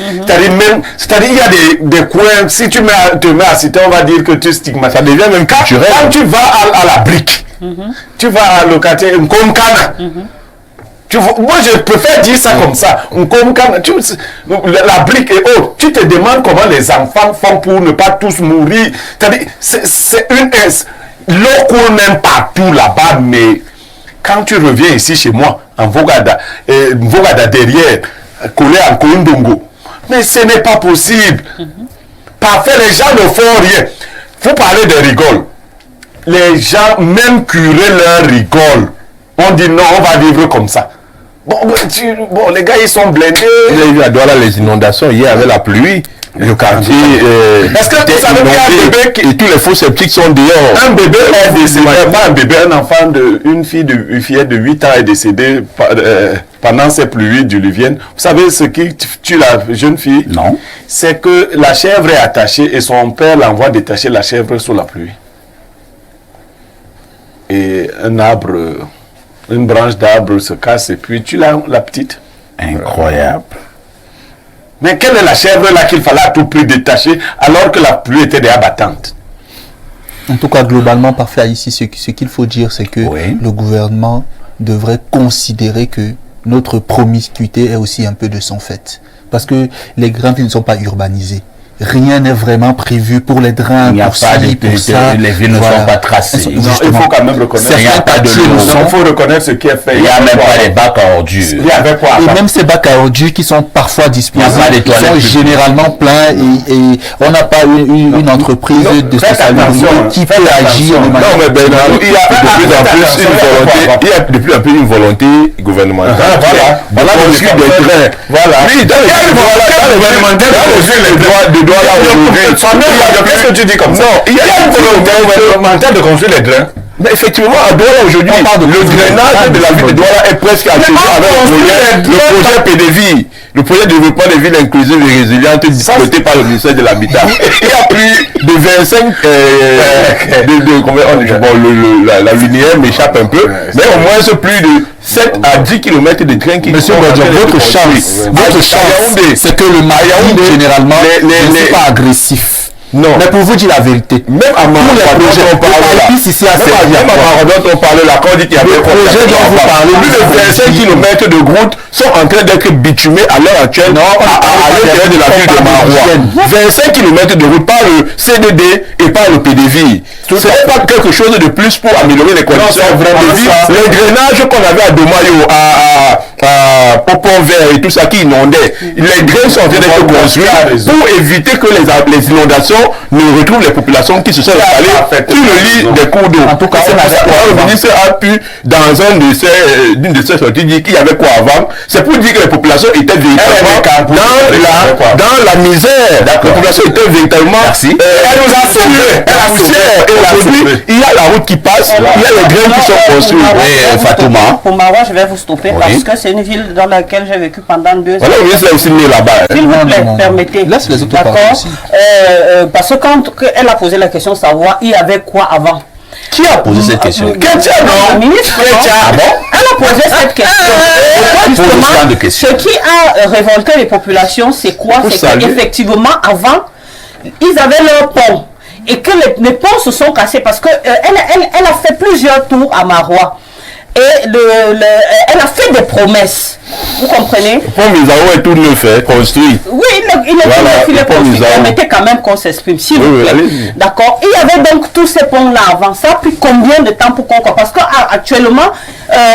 C'est-à-dire il y a des coins, si tu te mets à citer, on va dire que tu stigmatises. Ça devient même culturel. Quand tu vas à la brique, tu vas à le quartier Nkomkana. Moi, je préfère dire ça comme ça. La brique et autres. Tu te demandes comment les enfants font pour ne pas tous mourir. C'est-à-dire, c'est une... L'eau coule même partout là-bas, mais quand tu reviens ici chez moi, en Vogada derrière, collé en Kondongo, mais ce n'est pas possible. Parfait, les gens ne font rien. Faut parler de rigole. Les gens, même curés leur rigole. On dit non, on va vivre comme ça. Bon, les gars, ils sont blindés. Vous avez vu à Douala les inondations hier avec la pluie. Le quartier. Est-ce que tu savais qu'un bébé et tous les faux sceptiques sont dehors. Un bébé est décédé. Pas un bébé, un enfant une fillette de 8 ans est décédée pendant ces pluies diluviennes. Vous savez ce qui tue la jeune fille? Non. C'est que la chèvre est attachée et son père l'envoie détacher la chèvre sous la pluie. Et une branche d'arbre se casse et puis tu la petite. Incroyable. Mais quelle est la chèvre là qu'il fallait à tout prix détacher alors que la pluie était déjà battante? En tout cas, globalement, parfait, ici, ce qu'il faut dire, c'est que le gouvernement devrait considérer que notre promiscuité est aussi un peu de son fait. Parce que les grandes villes ne sont pas urbanisées. Rien n'est vraiment prévu pour les drains. Il n'y a pas les villes ne sont pas tracées. Non, il faut quand même reconnaître. Il n'y a pas de l'eau. Il faut reconnaître ce qui est fait. Il n'y a même pas les bacs à ordures. Il y avait quoi? Et même ces bacs à ordures qui sont parfois disposés sont généralement pleins et on n'a pas une entreprise de salubrité qui peut agir. Non, mais il y a de plus en plus une volonté gouvernementale. Voilà le suivi des trains. Voilà. Oui, dans les droits là aujourd'hui. Qu'est-ce que tu dis comme ça? Non, il y a une volonté gouvernementale de construire les drains. Mais effectivement, à Douala aujourd'hui, le drainage de la ville de Douala est presque achevé avec le projet PDV, le projet de développement des villes inclusives et résilientes discuté par le ministère de l'Habitat. Il y a plus de 25 la linéaire m'échappe un peu, mais au moins plus de 7 à 10 km de trains qui Monsieur Badjo, votre chance, c'est que le Mayaoundé, généralement, n'est pas agressif. Non. Mais pour vous dire la vérité, même à Maradon, on parlait ici à Maradon, on parlait là, quand on dit qu'il y avait projet dont vous parlez, plus de 25 km de route sont en train d'être bitumés à l'heure actuelle à l'intérieur de la ville de Marois. 25 km de route par le CDD et par le PDV. Ce n'est pas quelque chose de plus pour améliorer les conditions de vie. Les drainages qu'on avait à Domayo, au pont vert et tout ça qui inondait, les drains sont en train d'être construits pour éviter que les inondations ne retrouvent les populations qui se sont installées sur le lit des cours d'eau. En tout cas, le ministre a pu, dans une de ses sorties, dire qu'il y avait quoi avant. C'est pour dire que les populations étaient véritablement dans la misère. Les populations étaient véritablement... Elle nous a sauvés. Elle a sauvé. Et aujourd'hui, il y a la route qui passe, il y a les graines qui sont construites. Fatouma. Pour Marois, je vais vous stopper parce que c'est une ville dans laquelle j'ai vécu pendant 2 ans. Voilà, le ministre est aussi né là-bas. S'il vous plaît, permettez. Laisse les autres parler aussi. Parce que quand elle a posé la question de savoir il y avait quoi avant. Qui a posé cette question? La ministre, Ah bon? elle a posé cette question. Justement, ce qui a révolté les populations, c'est quoi? C'est qu'effectivement, avant, ils avaient leur pont et que les ponts se sont cassés parce que elle a fait plusieurs tours à Marois et elle a fait des promesses. Vous comprenez? Pont Misao est tout neuf, construit. Oui, il est construit. Permettez quand même qu'on s'exprime. Si vous plaît. D'accord. Il y avait donc tous ces ponts-là avant. Ça a pris combien de temps pour qu'on... Parce qu'actuellement,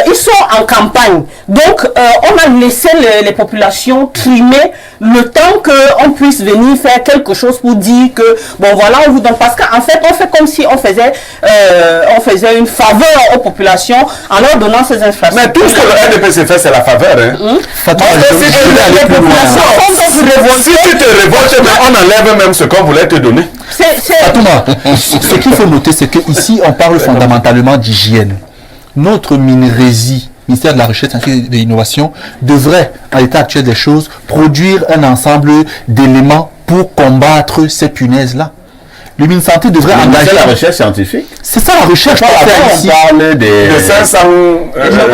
ils sont en campagne. Donc, on a laissé les populations trimer le temps qu'on puisse venir faire quelque chose pour dire que, bon, voilà, on vous donne... Parce qu'en fait, on fait comme si on faisait une faveur aux populations en leur donnant ces infrastructures. Mais tout ce que le RDPC fait, c'est la faveur. Hein? Si tu te révoltes, on enlève même ce qu'on voulait te donner. Fatouma, ce qu'il faut noter, c'est qu'ici, on parle fondamentalement d'hygiène. Notre MINRESI, ministère de la Recherche et de l'Innovation, devrait, à l'état actuel des choses, produire un ensemble d'éléments pour combattre ces punaises-là. Le MinSanté devrait engager la recherche scientifique. C'est ça la recherche. On parle de 500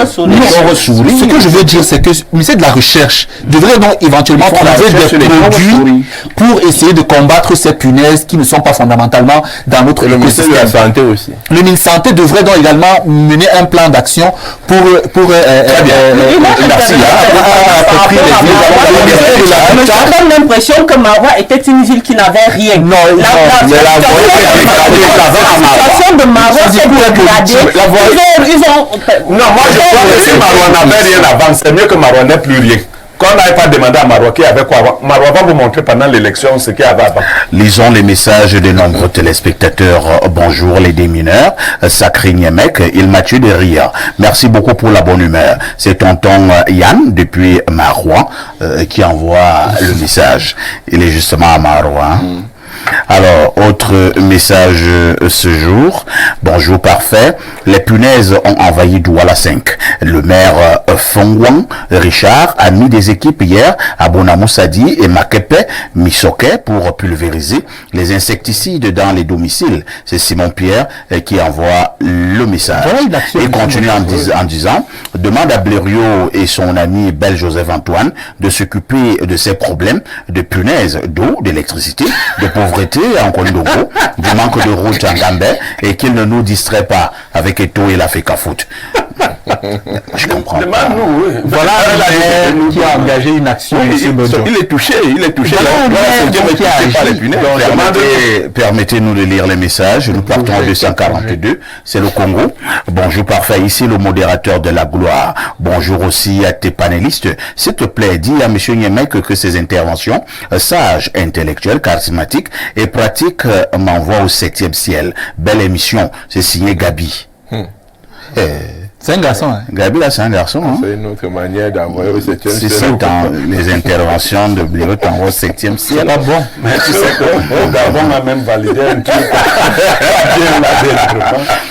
souris. Ce que je veux dire, c'est que le ministère de la Recherche devrait donc éventuellement trouver des produits pour essayer de combattre ces punaises qui ne sont pas fondamentalement dans notre écosystème. Le ministère de la Santé aussi. Le MinSanté devrait donc également mener un plan d'action pour j'ai l'impression que Marois était une ville qui n'avait rien. Non, la situation de Marois s'est dégradée. Non, moi je crois que si Marois n'avait rien avant, c'est mieux que Marois n'ait plus rien. Qu'on n'avait pas demandé à Marois qui avait quoi avant. Marois va vous montrer pendant l'élection ce qu'il y avait avant. Lisons les messages de nombreux téléspectateurs. Bonjour les démineurs. Sacré Niemek, il m'a tué de rire. Merci beaucoup pour la bonne humeur. C'est tonton Yann depuis Marois qui envoie le message. Il est justement à Marois. Alors, autre message ce jour. Bonjour parfait. Les punaises ont envahi Douala 5. Le maire Fongwang Richard a mis des équipes hier à Bonamoussadi et Makepe Misoke pour pulvériser les insecticides dans les domiciles. C'est Simon Pierre qui envoie le message. Et continue en disant, demande à Blériot et son ami Bel Joseph Antoine de s'occuper de ces problèmes de punaises, d'eau, d'électricité, de pauvreté en Kondogo, du manque de route en Gambais et qu'il ne nous distrait pas avec Eto et la Feka Foot. Je comprends. Voilà qui a engagé une action. Il est touché. Permettez-nous de lire les messages. Nous partons à 242. C'est le Congo. Bonjour parfait. Ici le modérateur de la gloire. Bonjour aussi à tes panélistes. S'il te plaît, dis à M. Niemek que ses interventions sages, intellectuelles, charismatiques et pratiques m'envoient au 7e ciel. Belle émission. C'est signé Gabi. C'est un garçon. Hein? Gabi, là, c'est un garçon. Hein? C'est une autre manière d'envoyer au 7e ciel. C'est ça, les interventions de Blériot t'envoient au 7e ciel. C'est pas bon. Mais tu sais que Gabon a même validé un truc.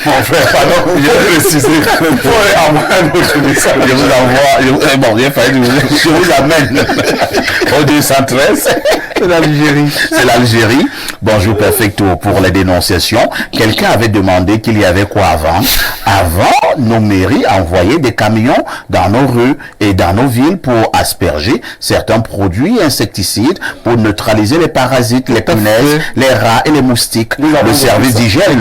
Mon frère, pardon, je vais préciser. Pour envoyer un autre message. Je vous envoie. Bon, je vous amène au 213. C'est l'Algérie. C'est l'Algérie. Bonjour Perfecto pour les dénonciations. Quelqu'un avait demandé qu'il y avait quoi avant. Avant, nos mairies envoyaient des camions dans nos rues et dans nos villes pour asperger certains produits insecticides pour neutraliser les parasites, les punaises, les rats et les moustiques. Le service d'hygiène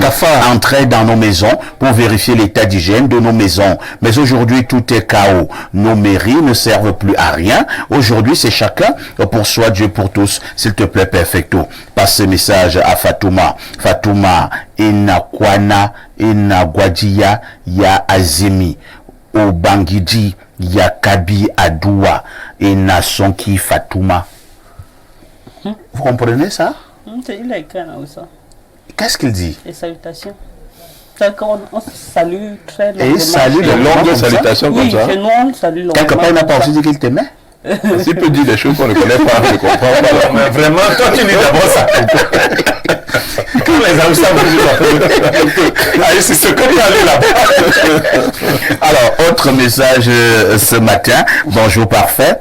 entrait dans nos maisons pour vérifier l'état d'hygiène de nos maisons. Mais aujourd'hui, tout est chaos. Nos mairies ne servent plus à rien. Aujourd'hui, c'est chacun pour soi, Dieu pour tous. S'il te plaît, Perfecto, passe ce message à Fatouma. Fatouma, Inakwana, Inagwadia, ya Azemi, Obangiji, ya Kabi Adoua, Sonki Fatouma. Vous comprenez ça? Il a écrit ça. Qu'est-ce qu'il dit? Les salutations. On salue très longuement. Et il salue de longues salutations comme ça. Oui, nous on salue longuement. Quelque part, il n'a pas aussi dit qu'il t'aimait? S'il peut dire des choses qu'on ne connaît pas, on ne comprend pas. Mais vraiment, toi tu dis d'abord ça. Quand les Haoussa vous disent c'est ce que tu as lu là-bas. Alors, autre message ce matin. Bonjour parfait.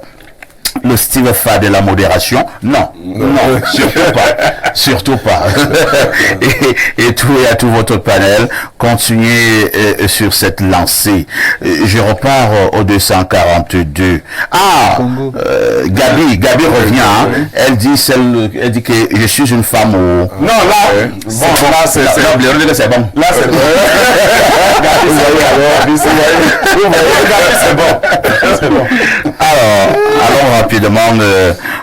le Steve Fa de la modération? Non, surtout pas. Et à tout votre panel, continuez sur cette lancée. Je repars au 242. Gabi revient. Hein. Elle dit que je suis une femme au... Non, là, c'est bon. Là, c'est bon. C'est bon. Alors, allons rapidement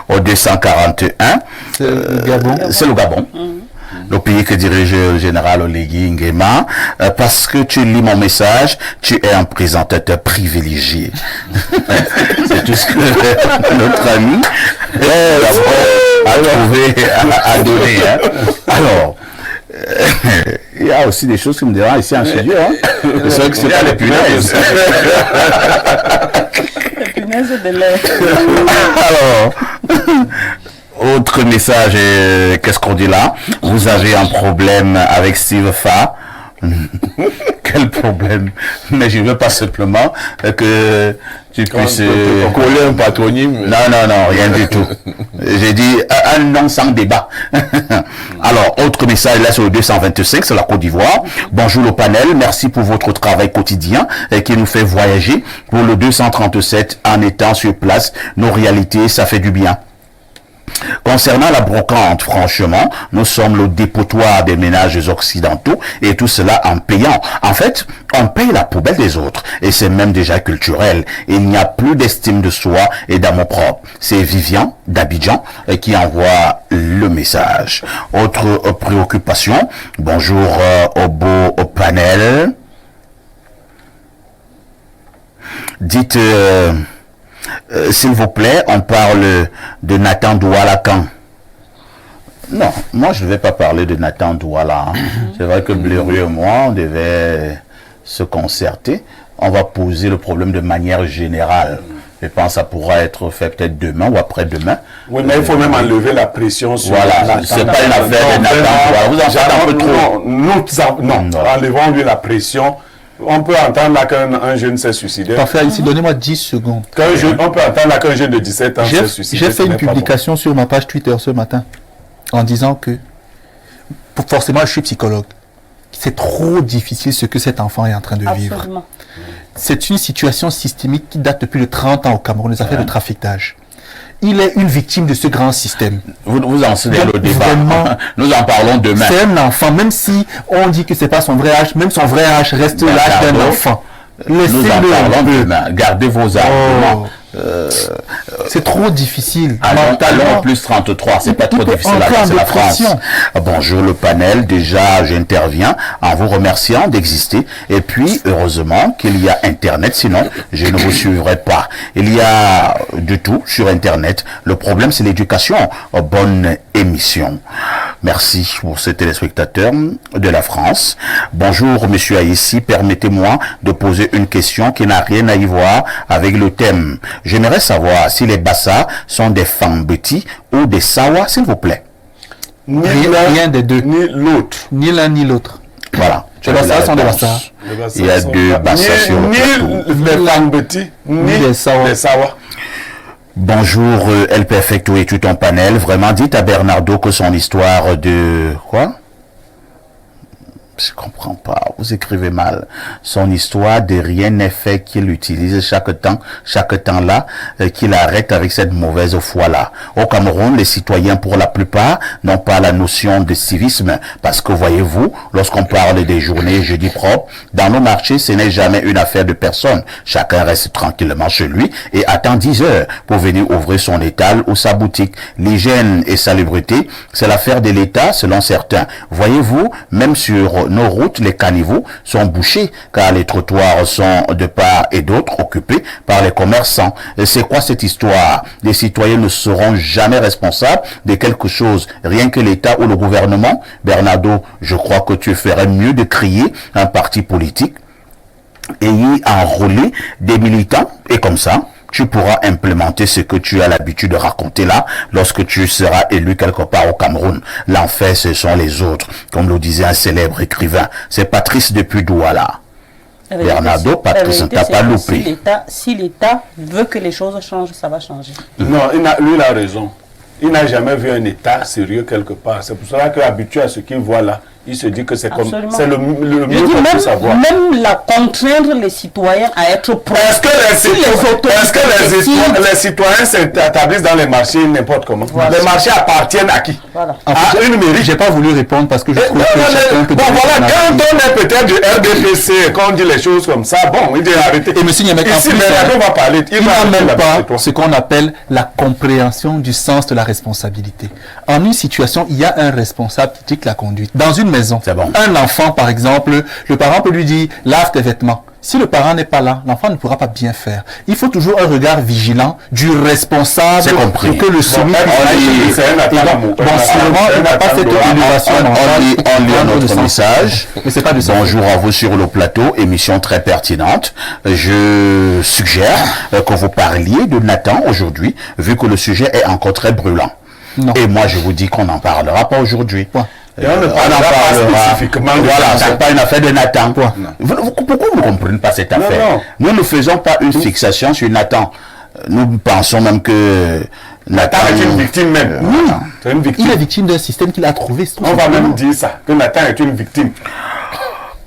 au 241. C'est le Gabon. Le pays que dirige le général Oligui Nguema, parce que tu lis mon message, tu es un présentateur privilégié. C'est tout ce que notre ami a trouvé à donner. Hein. Alors, il y a aussi des choses qui me dérangent ici en studio. Hein. C'est vrai que c'est pas les punaises. Les punaises de l'air. Alors, autre message, qu'est-ce qu'on dit là? Vous avez un problème avec Steve Fa. Quel problème? Mais je veux pas simplement que tu puisses coller un patronyme. Non, rien du tout. J'ai dit un nom sans débat. Alors, autre message là sur le 225, c'est la Côte d'Ivoire. Bonjour le panel, merci pour votre travail quotidien qui nous fait voyager. Pour le 237, en étant sur place, nos réalités, ça fait du bien. Concernant la brocante, franchement, nous sommes le dépotoir des ménages occidentaux et tout cela en payant. En fait, on paye la poubelle des autres et c'est même déjà culturel. Il n'y a plus d'estime de soi et d'amour propre. C'est Vivian d'Abidjan qui envoie le message. Autre préoccupation, bonjour au panel. Dites... s'il vous plaît, on parle de Nathan Douala quand? Non, moi je ne vais pas parler de Nathan Douala. Hein. C'est vrai que Blérieux et moi, on devait se concerter. On va poser le problème de manière générale. Je pense que ça pourra être fait peut-être demain ou après-demain. Oui, mais il faut même enlever la pression sur Voilà, c'est pas une affaire de Nathan Douala. Vous en faites un peu trop. Non, enlevons-lui la pression. On peut entendre là qu'un jeune s'est suicidé. Parfait, ici, donnez-moi 10 secondes. On peut entendre là qu'un jeune de 17 ans s'est suicidé. J'ai fait une publication sur ma page Twitter ce matin en disant que, forcément, je suis psychologue. C'est trop difficile ce que cet enfant est en train de vivre. Absolument. C'est une situation systémique qui date depuis de 30 ans au Cameroun, les affaires de trafiquage. Il est une victime de ce grand système. Vous en savez le débat. Vraiment, nous en parlons demain. C'est un enfant, même si on dit que c'est pas son vrai âge, même son vrai âge reste l'âge d'un enfant. Nous en parlons demain. Gardez vos arguments. C'est trop difficile. Allons plus 33, c'est pas trop difficile à c'est la France. Bonjour le panel, déjà j'interviens en vous remerciant d'exister et puis heureusement qu'il y a internet, sinon je ne vous suivrai pas. Il y a de tout sur internet, le problème c'est l'éducation. Bonne émission. Merci pour ces téléspectateurs de la France. Bonjour monsieur Aïssi, permettez-moi de poser une question qui n'a rien à y voir avec le thème. J'aimerais savoir si les Bassa sont des Fambeti ou des Sawa, s'il vous plaît. Rien des deux. Ni l'autre. Ni l'un ni l'autre. Voilà. Les Bassa sont des Bassa. Il y a deux Bassa sur le plateau. Ni les Fambeti, ni les Sawa. Bonjour El Perfecto et tout ton panel. Vraiment, dites à Bernardo que son histoire de... Quoi? Je comprends pas, vous écrivez mal. Son histoire de rien n'est fait qu'il utilise chaque temps là, qu'il arrête avec cette mauvaise foi-là. Au Cameroun, les citoyens, pour la plupart, n'ont pas la notion de civisme. Parce que, voyez-vous, lorsqu'on parle des journées jeudi propres, dans nos marchés, ce n'est jamais une affaire de personne. Chacun reste tranquillement chez lui et attend 10 heures pour venir ouvrir son étal ou sa boutique. L'hygiène et salubrité, c'est l'affaire de l'État, selon certains. Voyez-vous, même sur nos routes, les caniveaux sont bouchés car les trottoirs sont de part et d'autre occupés par les commerçants. C'est quoi cette histoire? Les citoyens ne seront jamais responsables de quelque chose, rien que l'État ou le gouvernement. Bernardo, je crois que tu ferais mieux de crier un parti politique et y enrôler des militants et comme ça, tu pourras implémenter ce que tu as l'habitude de raconter là lorsque tu seras élu quelque part au Cameroun. L'enfer, ce sont les autres, comme le disait un célèbre écrivain. C'est Patrice depuis Douala. Bernardo, Patrice Ntapaloupé. Si l'État veut que les choses changent, ça va changer. Non, lui, il a raison. Il n'a jamais vu un État sérieux quelque part. C'est pour cela qu'habitué à ce qu'il voit là, il se dit que c'est comme c'est le mieux qu'on puisse savoir. Même la contraindre les citoyens à être prêts. Est-ce que les citoyens s'établissent dans les marchés n'importe comment? Voilà. Les marchés appartiennent à qui? Voilà. En fait, une mairie, j'ai pas voulu répondre parce que je trouve que bon, voilà, quand on est peut-être du RDPC, quand on dit les choses comme ça, bon, il dit arrêtez. Et monsieur Niamek, ici, on va parler. Il n'a même pas ce qu'on appelle la compréhension du sens de la responsabilité. En une situation, il y a un responsable qui dit que la conduite. Dans une maison, bon. Un enfant, par exemple, le parent peut lui dire « lave tes vêtements ». Si le parent n'est pas là, l'enfant ne pourra pas bien faire. Il faut toujours un regard vigilant du responsable pour que le soumis puisse sûrement, il n'a pas cette élévation. On lit notre message. Mais c'est pas de ça. Bonjour à vous sur le plateau, émission très pertinente. Je suggère que vous parliez de Nathan aujourd'hui, vu que le sujet est encore très brûlant. Non. Et moi, je vous dis qu'on n'en parlera pas aujourd'hui. Et on ne parlera pas spécifiquement de voilà, Nathan. c'est pas une affaire de Nathan. Pourquoi vous ne comprenez pas cette affaire? Non. Nous ne faisons pas une fixation sur Nathan. Nous pensons même que Nathan est une victime même. Oui, c'est une victime. il est victime d'un système qu'il a trouvé. On va même dire ça, que Nathan est une victime.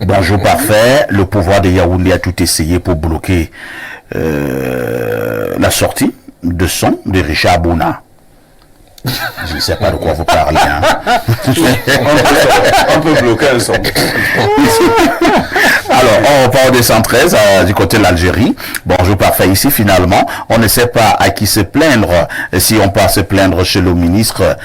Bonjour parfait, le pouvoir de Yaoundé a tout essayé pour bloquer la sortie de son de Richard Bouna. Je ne sais pas de quoi vous parlez. Hein. On peut bloquer un son. Alors, on repart au 213 du côté de l'Algérie. Bonjour parfait. Ici, finalement, on ne sait pas à qui se plaindre. Si on part se plaindre chez le ministre,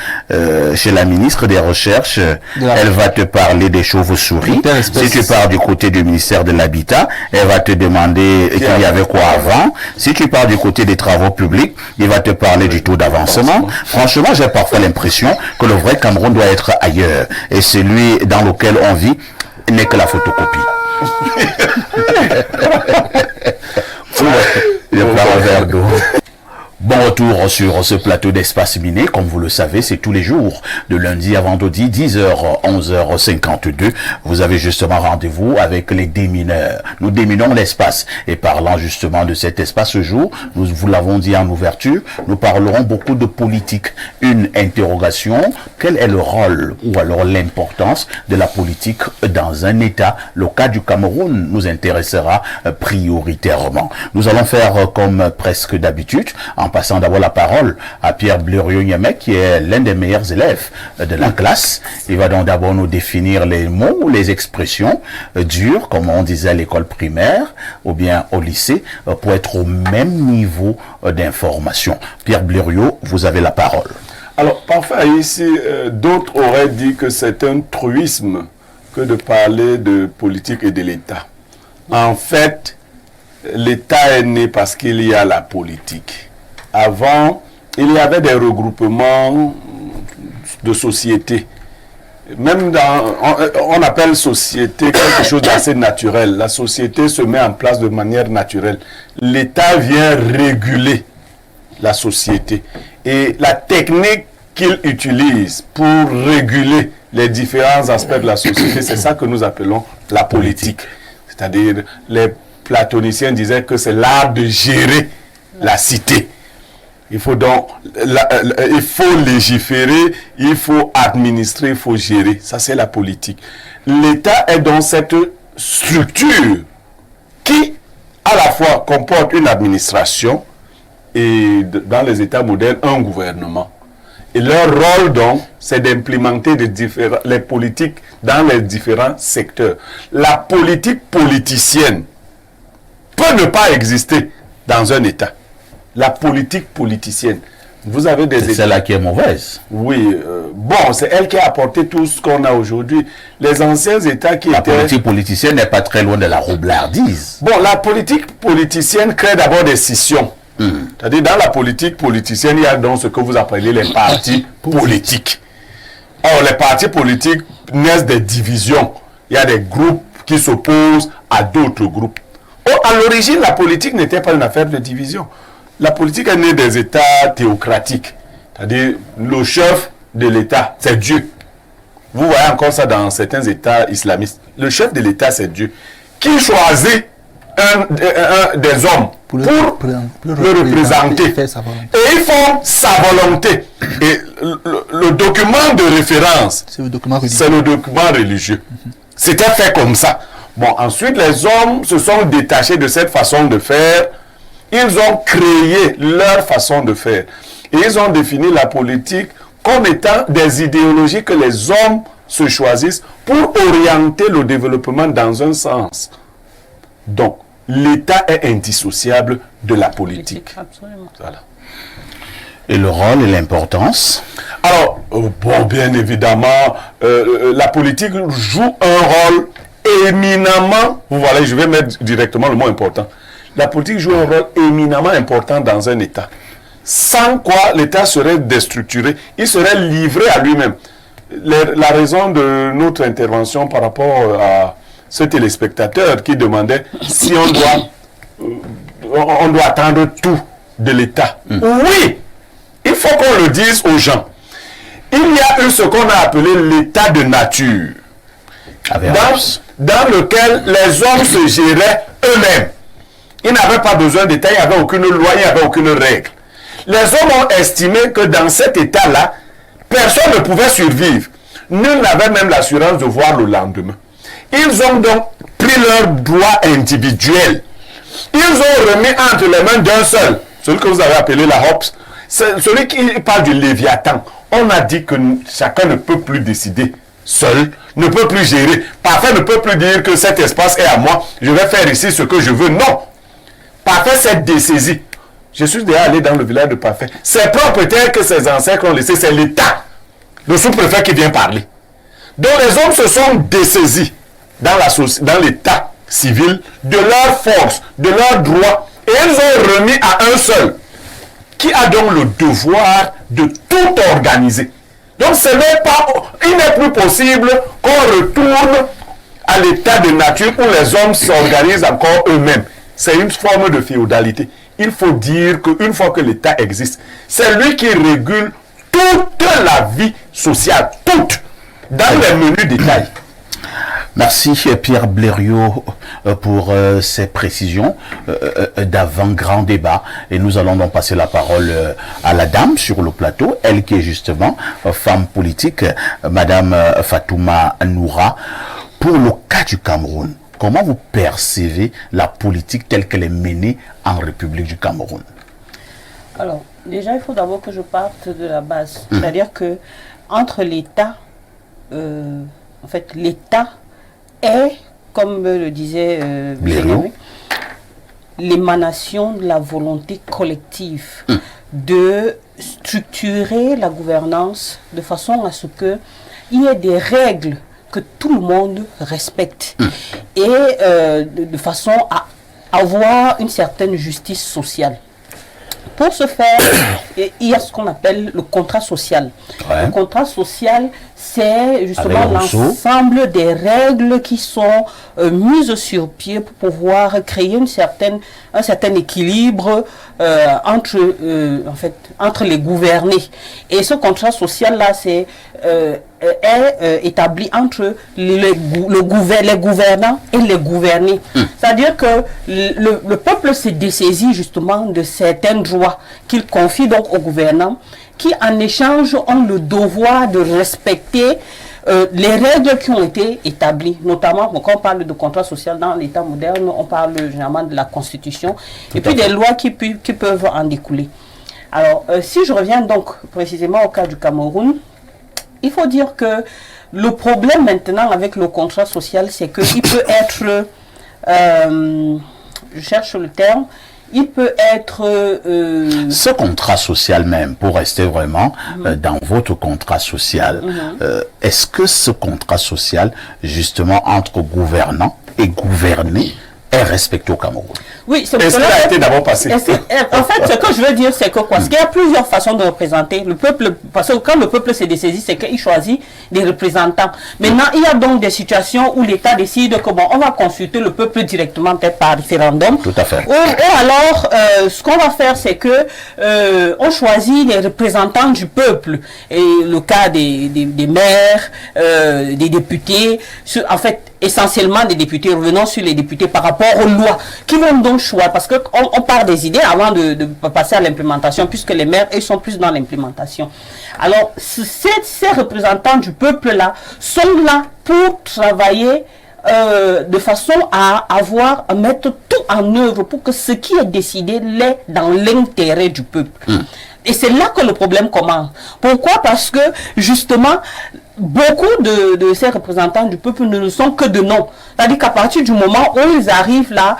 chez la ministre des Recherches, elle va te parler des chauves-souris. Si tu pars du côté du ministère de l'Habitat, elle va te demander qu'il y avait quoi avant. Si tu pars du côté des travaux publics, il va te parler du taux d'avancement. Franchement, j'ai parfois l'impression que le vrai Cameroun doit être ailleurs. Et celui dans lequel on vit n'est que la photocopie. Il y a un verre d'eau. Bon retour sur ce plateau d'Espace Miné. Comme vous le savez, c'est tous les jours, de lundi à vendredi, 10h, 11h52. Vous avez justement rendez-vous avec les démineurs. Nous déminons l'espace. Et parlant justement de cet espace ce jour, nous vous l'avons dit en ouverture, nous parlerons beaucoup de politique. Une interrogation, quel est le rôle ou alors l'importance de la politique dans un État? Le cas du Cameroun nous intéressera prioritairement. Nous allons faire comme presque d'habitude, en passant d'abord la parole à Pierre Blériot-Niamek, qui est l'un des meilleurs élèves de la classe. Il va donc d'abord nous définir les mots, les expressions dures, comme on disait à l'école primaire ou bien au lycée, pour être au même niveau d'information. Pierre Blériot, vous avez la parole. Alors, parfois ici, d'autres auraient dit que c'est un truisme que de parler de politique et de l'État. En fait, l'État est né parce qu'il y a la politique. Avant, il y avait des regroupements de sociétés. Même on appelle société quelque chose d'assez naturel. La société se met en place de manière naturelle. L'État vient réguler la société. Et la technique qu'il utilise pour réguler les différents aspects de la société, c'est ça que nous appelons la politique. C'est-à-dire, les platoniciens disaient que c'est l'art de gérer la cité. Il faut donc, il faut légiférer, il faut administrer, il faut gérer. Ça, c'est la politique. L'État est dans cette structure qui, à la fois, comporte une administration et, dans les États modernes, un gouvernement. Et leur rôle, donc, c'est d'implémenter les politiques dans les différents secteurs. La politique politicienne peut ne pas exister dans un État. La politique politicienne. Vous avez des États... C'est celle-là qui est mauvaise. Oui. Bon, c'est elle qui a apporté tout ce qu'on a aujourd'hui. Les anciens États qui étaient... La politique politicienne n'est pas très loin de la roublardise. Bon, la politique politicienne crée d'abord des scissions. C'est-à-dire, dans la politique politicienne, il y a donc ce que vous appelez les partis politiques. Or, les partis politiques naissent des divisions. Il y a des groupes qui s'opposent à d'autres groupes. Or, à l'origine, la politique n'était pas une affaire de division. La politique est née des États théocratiques. C'est-à-dire, le chef de l'État, c'est Dieu. Vous voyez encore ça dans certains États islamistes. Le chef de l'État, c'est Dieu. qui choisit un des hommes pour le représenter. Et ils font sa volonté. Et le document de référence, c'est le document religieux. C'était fait comme ça. Bon, ensuite, les hommes se sont détachés de cette façon de faire. Ils ont créé leur façon de faire. Et ils ont défini la politique comme étant des idéologies que les hommes se choisissent pour orienter le développement dans un sens. Donc, l'État est indissociable de la politique. Absolument. Voilà. Et le rôle et l'importance? Alors, bon, bien évidemment, la politique joue un rôle éminemment, vous voyez, je vais mettre directement le mot important. La politique joue un rôle éminemment important dans un État. Sans quoi l'État serait déstructuré, il serait livré à lui-même. La raison de notre intervention par rapport à ce téléspectateur qui demandait si on doit attendre tout de l'État. Oui, il faut qu'on le dise aux gens. Il y a eu ce qu'on a appelé l'état de nature, dans lequel les hommes se géraient eux-mêmes. Ils n'avaient pas besoin d'État, il n'y avait aucune loi, il n'y avait aucune règle. Les hommes ont estimé que dans cet état-là, personne ne pouvait survivre. Nul n'avait même l'assurance de voir le lendemain. Ils ont donc pris leurs droits individuels. Ils ont remis entre les mains d'un seul, celui que vous avez appelé la Hobbes, celui qui parle du Léviathan. On a dit que chacun ne peut plus décider seul, ne peut plus gérer. Parfait ne peut plus dire que cet espace est à moi, je vais faire ici ce que je veux. Non. Parfait s'est dessaisi. Je suis déjà allé dans le village de Parfait. Ses propriétaires que ses ancêtres ont laissé, c'est l'État. Le sous-préfet qui vient parler. Donc les hommes se sont dessaisis dans l'état civil de leurs forces, de leurs droits. Et ils ont remis à un seul, qui a donc le devoir de tout organiser. Donc il n'est plus possible qu'on retourne à l'état de nature où les hommes s'organisent encore eux-mêmes. C'est une forme de féodalité. Il faut dire qu'une fois que l'État existe, c'est lui qui régule toute la vie sociale, toute, dans les menus détails. Merci Pierre Blériot pour ces précisions d'avant grand débat. Et nous allons donc passer la parole à la dame sur le plateau, elle qui est justement femme politique, Madame Fatouma Noura. Pour le cas du Cameroun, comment vous percevez la politique telle qu'elle est menée en République du Cameroun? Alors, déjà, il faut d'abord que je parte de la base. C'est-à-dire que entre l'État, en fait, l'État est, comme le disait l'émanation de la volonté collective de structurer la gouvernance de façon à ce qu'il y ait des règles que tout le monde respecte et de façon à avoir une certaine justice sociale. Pour ce faire, il y a ce qu'on appelle le contrat social. Le contrat social, c'est justement l'ensemble des règles qui sont mises sur pied pour pouvoir créer un certain équilibre entre les gouvernés. Et ce contrat social-là, est établi entre les gouvernants et les gouvernés. C'est-à-dire que le peuple s'est dessaisi justement de certains droits qu'il confie donc aux gouvernants, qui en échange ont le devoir de respecter les règles qui ont été établies, notamment quand on parle de contrat social dans l'État moderne, on parle généralement de la Constitution et puis des lois qui peuvent en découler. Alors, si je reviens donc précisément au cas du Cameroun, il faut dire que le problème maintenant avec le contrat social, c'est qu'il peut être, je cherche le terme, il peut être... Ce contrat social même, pour rester vraiment dans votre contrat social, est-ce que ce contrat social, justement, entre gouvernants et gouvernés, est respecté au Cameroun? Oui, c'est Est-ce qu'il a été d'abord passé? En fait, ce que je veux dire, c'est que quoi? Parce qu'il y a plusieurs façons de représenter le peuple. Parce que quand le peuple se dessaisi, c'est qu'il choisit des représentants. Maintenant, il y a donc des situations où l'État décide que bon, on va consulter le peuple directement, peut-être par référendum. Tout à fait. Ou alors, ce qu'on va faire, c'est que on choisit les représentants du peuple. Et le cas des maires, des députés, en fait, essentiellement des députés, revenons sur les députés par rapport aux lois, qui vont donc choisir, parce qu'on part des idées avant de passer à l'implémentation, puisque les maires, ils sont plus dans l'implémentation. Alors, ces représentants du peuple-là sont là pour travailler de façon à mettre tout en œuvre pour que ce qui est décidé l'est dans l'intérêt du peuple. Et c'est là que le problème commence. Pourquoi? Parce que, justement, beaucoup de ces représentants du peuple ne sont que de nom. C'est-à-dire qu'à partir du moment où ils arrivent là,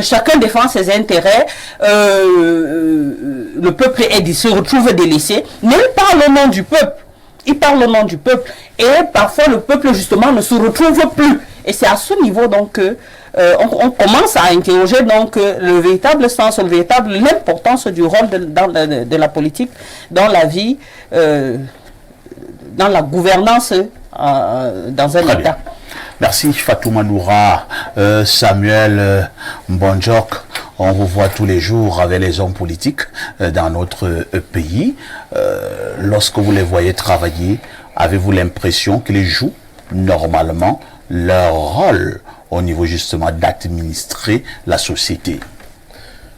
chacun défend ses intérêts, le peuple se retrouve délaissé, mais il parle au nom du peuple. Il parle au nom du peuple. Et parfois, le peuple, justement, ne se retrouve plus. Et c'est à ce niveau, donc, on commence à interroger donc le véritable sens, l'importance du rôle de la politique dans la vie, dans la gouvernance dans un État. Merci Fatouma Noura, Samuel Mbonjok. On vous voit tous les jours avec les hommes politiques dans notre pays. Lorsque vous les voyez travailler, avez-vous l'impression qu'ils jouent normalement leur rôle au niveau justement d'administrer la société?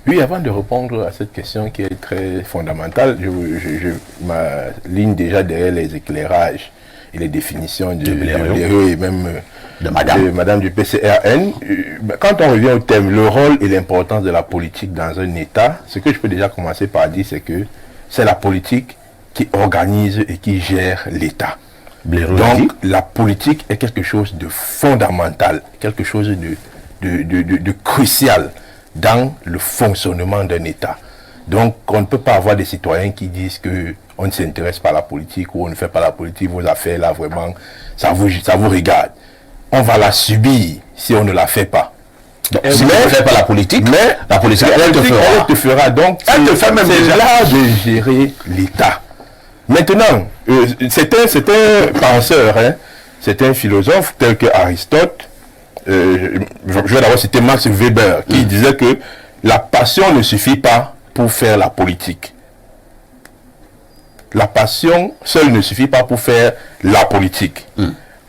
Oui, avant de répondre à cette question qui est très fondamentale, je m'aligne déjà derrière les éclairages et les définitions de Blériot et même de Madame du PCRN. Quand on revient au thème, le rôle et l'importance de la politique dans un État, ce que je peux déjà commencer par dire, c'est que c'est la politique qui organise et qui gère l'État. Donc, la politique est quelque chose de fondamental, quelque chose de crucial dans le fonctionnement d'un État. Donc, on ne peut pas avoir des citoyens qui disent qu'on ne s'intéresse pas à la politique ou on ne fait pas la politique, vos affaires là, vraiment, ça vous regarde. On va la subir si on ne la fait pas. Donc, si on ne fait pas la politique, mais la politique, elle te fera. Donc, elle te fait même déjà là de gérer l'État. Maintenant, c'est un penseur, hein, c'est un philosophe tel que Aristote, je vais d'abord citer Max Weber, qui disait que la passion ne suffit pas pour faire la politique. La passion seule ne suffit pas pour faire la politique.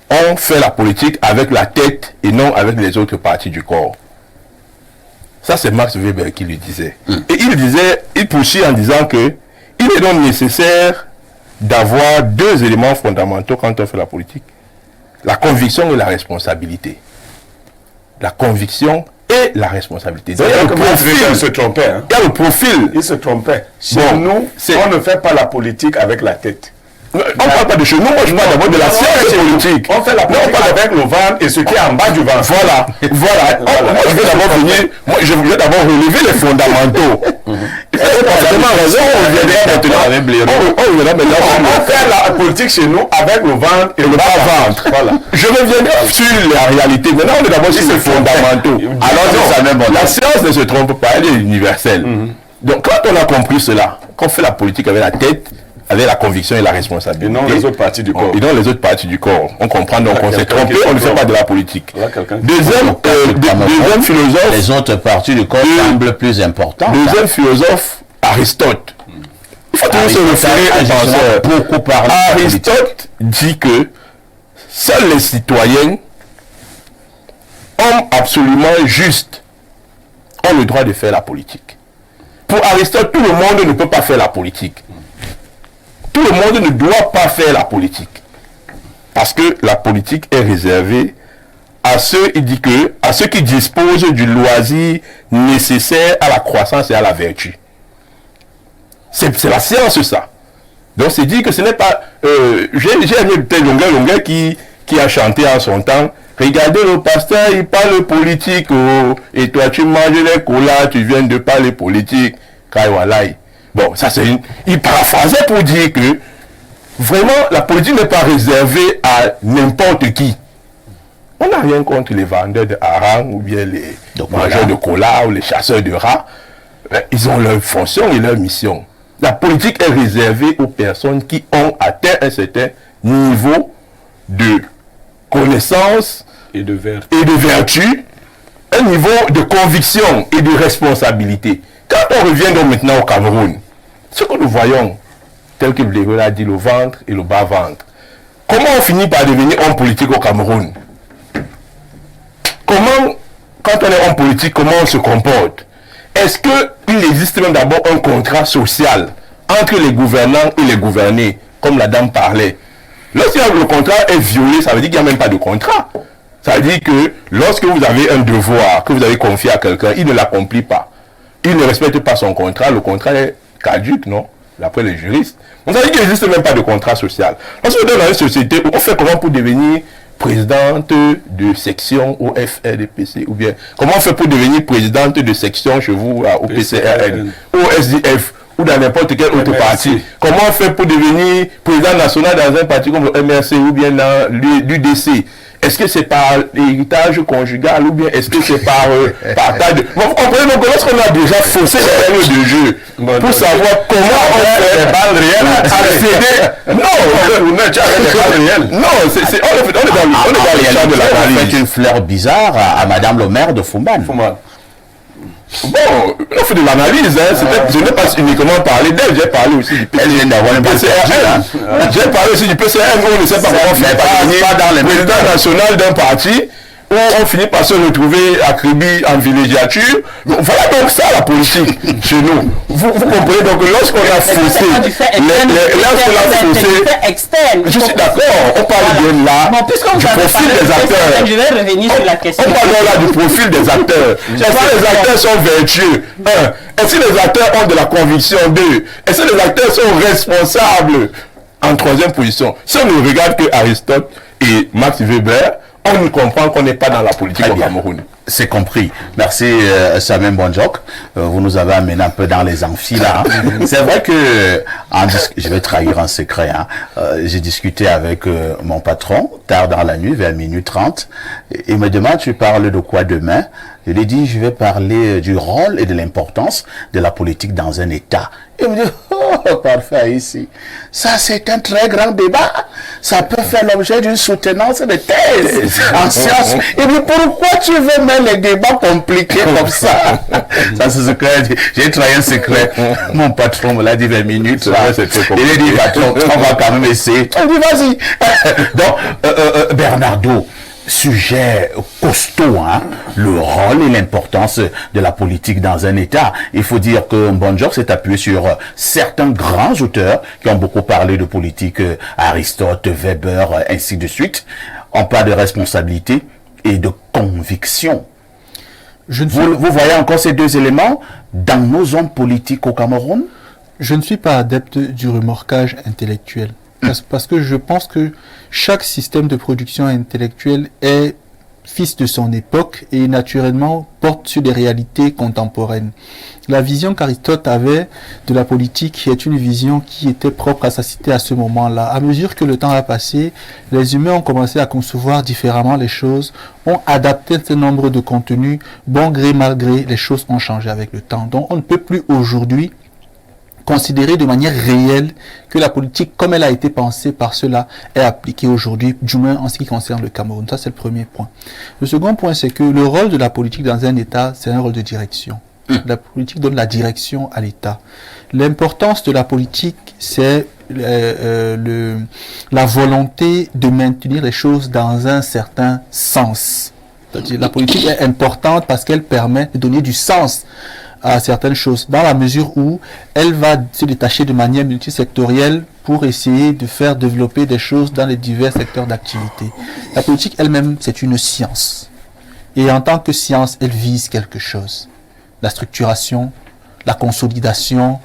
On fait la politique avec la tête et non avec les autres parties du corps. Ça, c'est Max Weber qui le disait. Et il poursuit en disant que il est donc nécessaire d'avoir deux éléments fondamentaux quand on fait la politique. La conviction et la responsabilité. La conviction et la responsabilité. Donc, il se trompait. Hein? Il y a le profil. Il se trompait. Chez nous, on ne fait pas la politique avec la tête. On ne parle pas de chez nous, moi je parle d'abord de la science politique. On fait la politique avec le ventre et ce qui est en bas du ventre. Voilà. Moi je vais d'abord venir, je vais d'abord relever les fondamentaux. C'est parfaitement raison, on fait la politique chez nous avec le ventre et le bas ventre. Voilà. Je reviendrai sur la réalité. Maintenant on est d'abord sur les fondamentaux. Alors la science ne se trompe pas, elle est universelle. Donc quand on a compris cela, qu'on fait la politique avec la tête, avec la conviction et la responsabilité. Et non les autres parties du corps. Et non les autres parties du corps. On comprend donc on s'est trompé, on ne fait pas de la politique. Deuxième philosophe. Les autres parties du corps semblent plus importantes. Deuxième philosophe, Aristote. Il faut toujours se référer à penseur. Beaucoup parler. Aristote dit que seuls les citoyens, hommes absolument justes, ont le droit de faire la politique. Pour Aristote, tout le monde ne peut pas faire la politique. Tout le monde ne doit pas faire la politique. Parce que la politique est réservée à ceux, il dit que, à ceux qui disposent du loisir nécessaire à la croissance et à la vertu. C'est la science, ça. Donc c'est dit que ce n'est pas... j'ai aimé peut-être Longueur qui a chanté en son temps. Regardez le pasteur, il parle politique. Oh, et toi, tu manges les colas, tu viens de parler politique. Kaiwalai. Bon, ça c'est il paraphrasait pour dire que vraiment la politique n'est pas réservée à n'importe qui. On n'a rien contre les vendeurs de harangue ou bien Donc, mangeurs de cola ou les chasseurs de rats, ils ont leur fonction et leur mission. La politique est réservée aux personnes qui ont atteint un certain niveau de connaissance Et de verre. et de vertu, un niveau de conviction et de responsabilité. Quand on revient donc maintenant au Cameroun, ce que nous voyons, tel que Bléreux l'a dit, le ventre et le bas-ventre, comment on finit par devenir homme politique au Cameroun? Comment, quand on est homme politique, comment on se comporte? Est-ce qu'il existe même d'abord un contrat social entre les gouvernants et les gouvernés, comme la dame parlait? Lorsque le contrat est violé, ça veut dire qu'il n'y a même pas de contrat. Ça veut dire que lorsque vous avez un devoir que vous avez confié à quelqu'un, il ne l'accomplit pas. Il ne respecte pas son contrat, le contrat est caduque, non? D'après les juristes. Donc ça veut dire qu'il n'existe même pas de contrat social. Lorsque vous êtes dans une société, on fait comment pour devenir présidente de section au FRDPC, ou bien comment on fait pour devenir présidente de section chez vous au PCRN, au SDF, ou dans n'importe quel autre parti? Comment on fait pour devenir président national dans un parti comme le MRC ou bien dans l'UDC? Est-ce que c'est par héritage conjugal ou bien est-ce que c'est par partage de... Vous comprenez, donc lorsqu'on a déjà faussé les règles de jeu pour savoir comment on fait les balles réelles accéder... Non, on est dans le champ de la on fait une fleur bizarre à Madame le maire de Fumban. Bon, on fait de l'analyse, hein. Je n'ai pas uniquement parlé d'elle, j'ai parlé aussi du PCRN. J'ai parlé aussi du PCRN, où on ne sait pas comment faire pas dans le président national d'un parti, où on finit par se retrouver accrédité en villégiature. Voilà donc ça la politique chez nous. Vous comprenez, donc lorsqu'on a faussé, externe. je suis d'accord, on parle bien là du profil des acteurs. Je vais revenir sur la question. On parle là du profil des acteurs. Est-ce que les acteurs sont vertueux? Est-ce que les acteurs ont de la conviction? Est-ce que les acteurs sont responsables? En troisième position, si on ne regarde que Aristote et Max Weber, on comprend qu'on n'est pas dans la politique au Cameroun. C'est compris. Merci Samuel Bonjok. Vous nous avez amené un peu dans les amphis là. C'est vrai que je vais trahir un secret. J'ai discuté avec mon patron tard dans la nuit, vers minuit 30. Il me demande, tu parles de quoi demain? Je lui ai dit, je vais parler du rôle et de l'importance de la politique dans un État. Il me dit, oh, parfait ici. Ça, c'est un très grand débat. Ça peut faire l'objet d'une soutenance de thèse en sciences. Et puis, pourquoi tu veux mettre les débats compliqués comme ça? Ça, c'est ce que j'ai trahi un secret. Mon patron me l'a dit 20 minutes. Il a dit, patron, on va quand même essayer. On dit, vas-y. Donc, Bernardo, sujet costaud, le rôle et l'importance de la politique dans un État. Il faut dire que Bonjok s'est appuyé sur certains grands auteurs qui ont beaucoup parlé de politique, Aristote, Weber, ainsi de suite. On parle de responsabilité et de conviction. Vous voyez encore ces deux éléments dans nos hommes politiques au Cameroun? Je ne suis pas adepte du remorquage intellectuel. Parce que je pense que chaque système de production intellectuelle est fils de son époque et naturellement porte sur des réalités contemporaines. La vision qu'Aristote avait de la politique est une vision qui était propre à sa cité à ce moment-là. À mesure que le temps a passé, les humains ont commencé à concevoir différemment les choses, ont adapté un certain nombre de contenus, bon gré mal gré, les choses ont changé avec le temps. Donc on ne peut plus aujourd'hui considérer de manière réelle que la politique, comme elle a été pensée par cela, est appliquée aujourd'hui, du moins en ce qui concerne le Cameroun. Ça, c'est le premier point. Le second point, c'est que le rôle de la politique dans un État, c'est un rôle de direction. La politique donne la direction à l'État. L'importance de la politique, c'est la volonté de maintenir les choses dans un certain sens. C'est-à-dire, la politique est importante parce qu'elle permet de donner du sens à certaines choses, dans la mesure où elle va se détacher de manière multisectorielle pour essayer de faire développer des choses dans les divers secteurs d'activité. La politique elle-même, c'est une science. Et en tant que science, elle vise quelque chose. La structuration, la consolidation,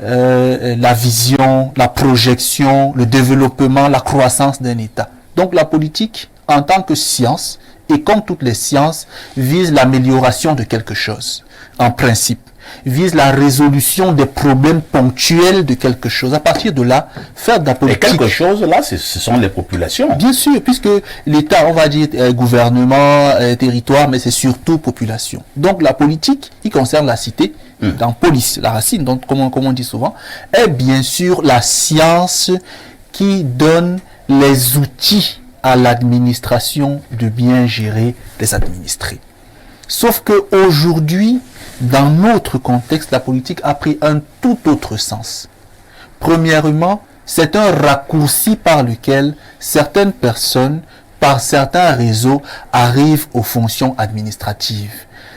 la vision, la projection, le développement, la croissance d'un État. Donc la politique, en tant que science, et comme toutes les sciences, vise l'amélioration de quelque chose, en principe. vise la résolution des problèmes ponctuels de quelque chose. À partir de là, faire de la politique... Et quelque chose, là, ce sont les populations. Bien sûr, puisque l'État, on va dire gouvernement, territoire, mais c'est surtout population. Donc la politique, qui concerne la cité, dans police, la racine, donc, comme on dit souvent, est bien sûr la science qui donne les outils à l'administration de bien gérer les administrés. Sauf que aujourd'hui, dans notre contexte, la politique a pris un tout autre sens. Premièrement, c'est un raccourci par lequel certaines personnes, par certains réseaux, arrivent aux fonctions administratives,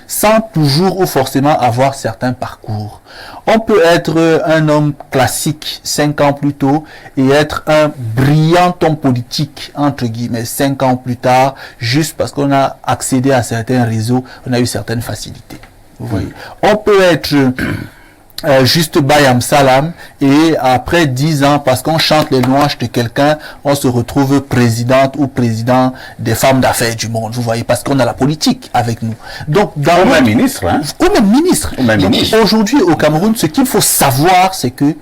sans toujours ou forcément avoir certains parcours. On peut être un homme classique 5 ans plus tôt et être un brillant homme politique, entre guillemets, 5 ans plus tard, juste parce qu'on a accédé à certains réseaux, on a eu certaines facilités. Vous voyez. On peut être juste Bayam Salam et après 10 ans, parce qu'on chante les louanges de quelqu'un, on se retrouve présidente ou président des femmes d'affaires du monde. Vous voyez, parce qu'on a la politique avec nous. Donc, dans Ou même ministre, hein? Ou même ministre. Ou même ministre. Aujourd'hui, au Cameroun, ce qu'il faut savoir, c'est que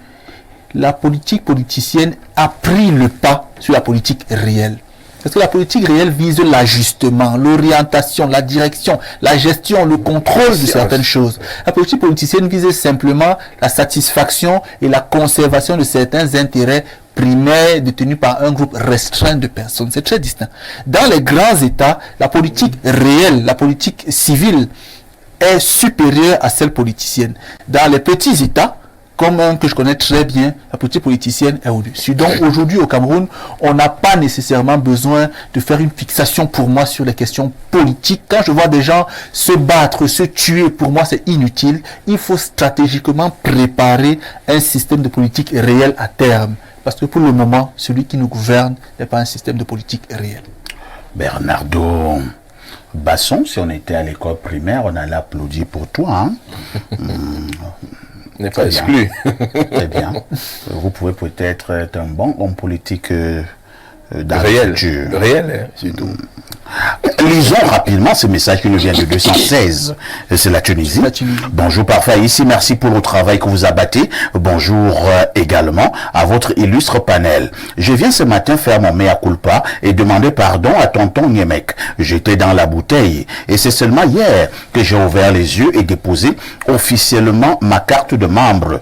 la politique politicienne a pris le pas sur la politique réelle. Parce que la politique réelle vise l'ajustement, l'orientation, la direction, la gestion, le contrôle de certaines choses. La politique politicienne vise simplement la satisfaction et la conservation de certains intérêts primaires détenus par un groupe restreint de personnes. C'est très distinct. Dans les grands États, la politique réelle, la politique civile est supérieure à celle politicienne. Dans les petits États, comme un que je connais très bien, la politique politicienne est au-dessus. Donc aujourd'hui au Cameroun, on n'a pas nécessairement besoin de faire une fixation pour moi sur les questions politiques. Quand je vois des gens se battre, se tuer, pour moi c'est inutile. Il faut stratégiquement préparer un système de politique réel à terme. Parce que pour le moment, celui qui nous gouverne n'est pas un système de politique réel. Bernardo Basson, si on était à l'école primaire, on allait applaudir pour toi. Hein? N'est pas exclu. Très bien. Vous pouvez peut-être être un bon homme politique dans réel, le futur. Réel, surtout. Lisons rapidement ce message qui nous vient de 216. C'est la Tunisie. Bonjour parfait ici, merci pour le travail que vous abattez. Bonjour également à votre illustre panel. Je viens ce matin faire mon mea culpa et demander pardon à tonton Niemek. J'étais dans la bouteille et c'est seulement hier que j'ai ouvert les yeux et déposé officiellement ma carte de membre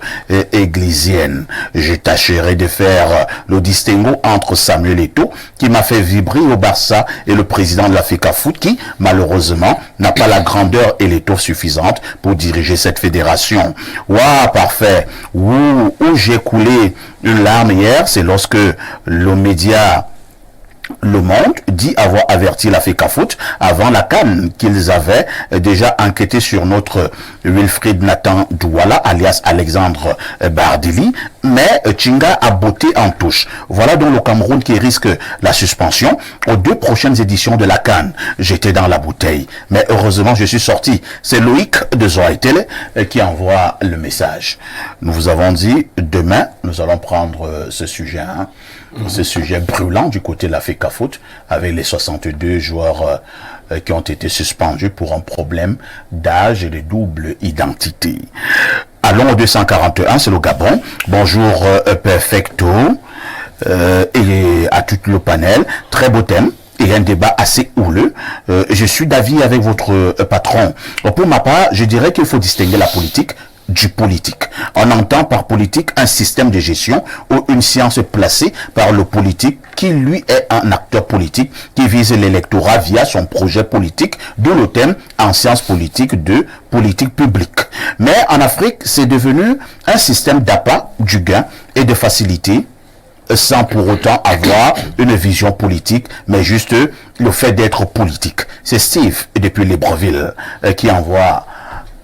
églisienne. Je tâcherai de faire le distinguo entre Samuel Eto'o qui m'a fait vibrer au Barça et le président de la FECA Foot qui, malheureusement, n'a pas la grandeur et l'étoffe suffisante pour diriger cette fédération. Waouh, parfait. Où j'ai coulé une larme hier, c'est lorsque le média Le Monde dit avoir averti la FECA Foot avant la CAN qu'ils avaient déjà enquêté sur notre Wilfried Nathan Douala, alias Alexandre Bardili, mais Chinga a botté en touche. Voilà donc le Cameroun qui risque la suspension aux 2 prochaines éditions de la CAN. J'étais dans la bouteille, mais heureusement je suis sorti. C'est Loïc de Zoaitele qui envoie le message. Nous vous avons dit, demain, nous allons prendre ce sujet, hein, ce sujet brûlant du côté de la FECA Foot, avec les 62 joueurs qui ont été suspendus pour un problème d'âge et de double identité. Allons au 241, c'est le Gabon. Bonjour Perfecto et à tout le panel. Très beau thème et un débat assez houleux. Je suis d'avis avec votre patron. Pour ma part, je dirais qu'il faut distinguer la politique du politique. On entend par politique un système de gestion ou une science placée par le politique qui lui est un acteur politique qui vise l'électorat via son projet politique, d'où le thème en sciences politiques de politique publique. Mais en Afrique, c'est devenu un système d'appât, du gain et de facilité sans pour autant avoir une vision politique, mais juste le fait d'être politique. C'est Steve, depuis Libreville, qui envoie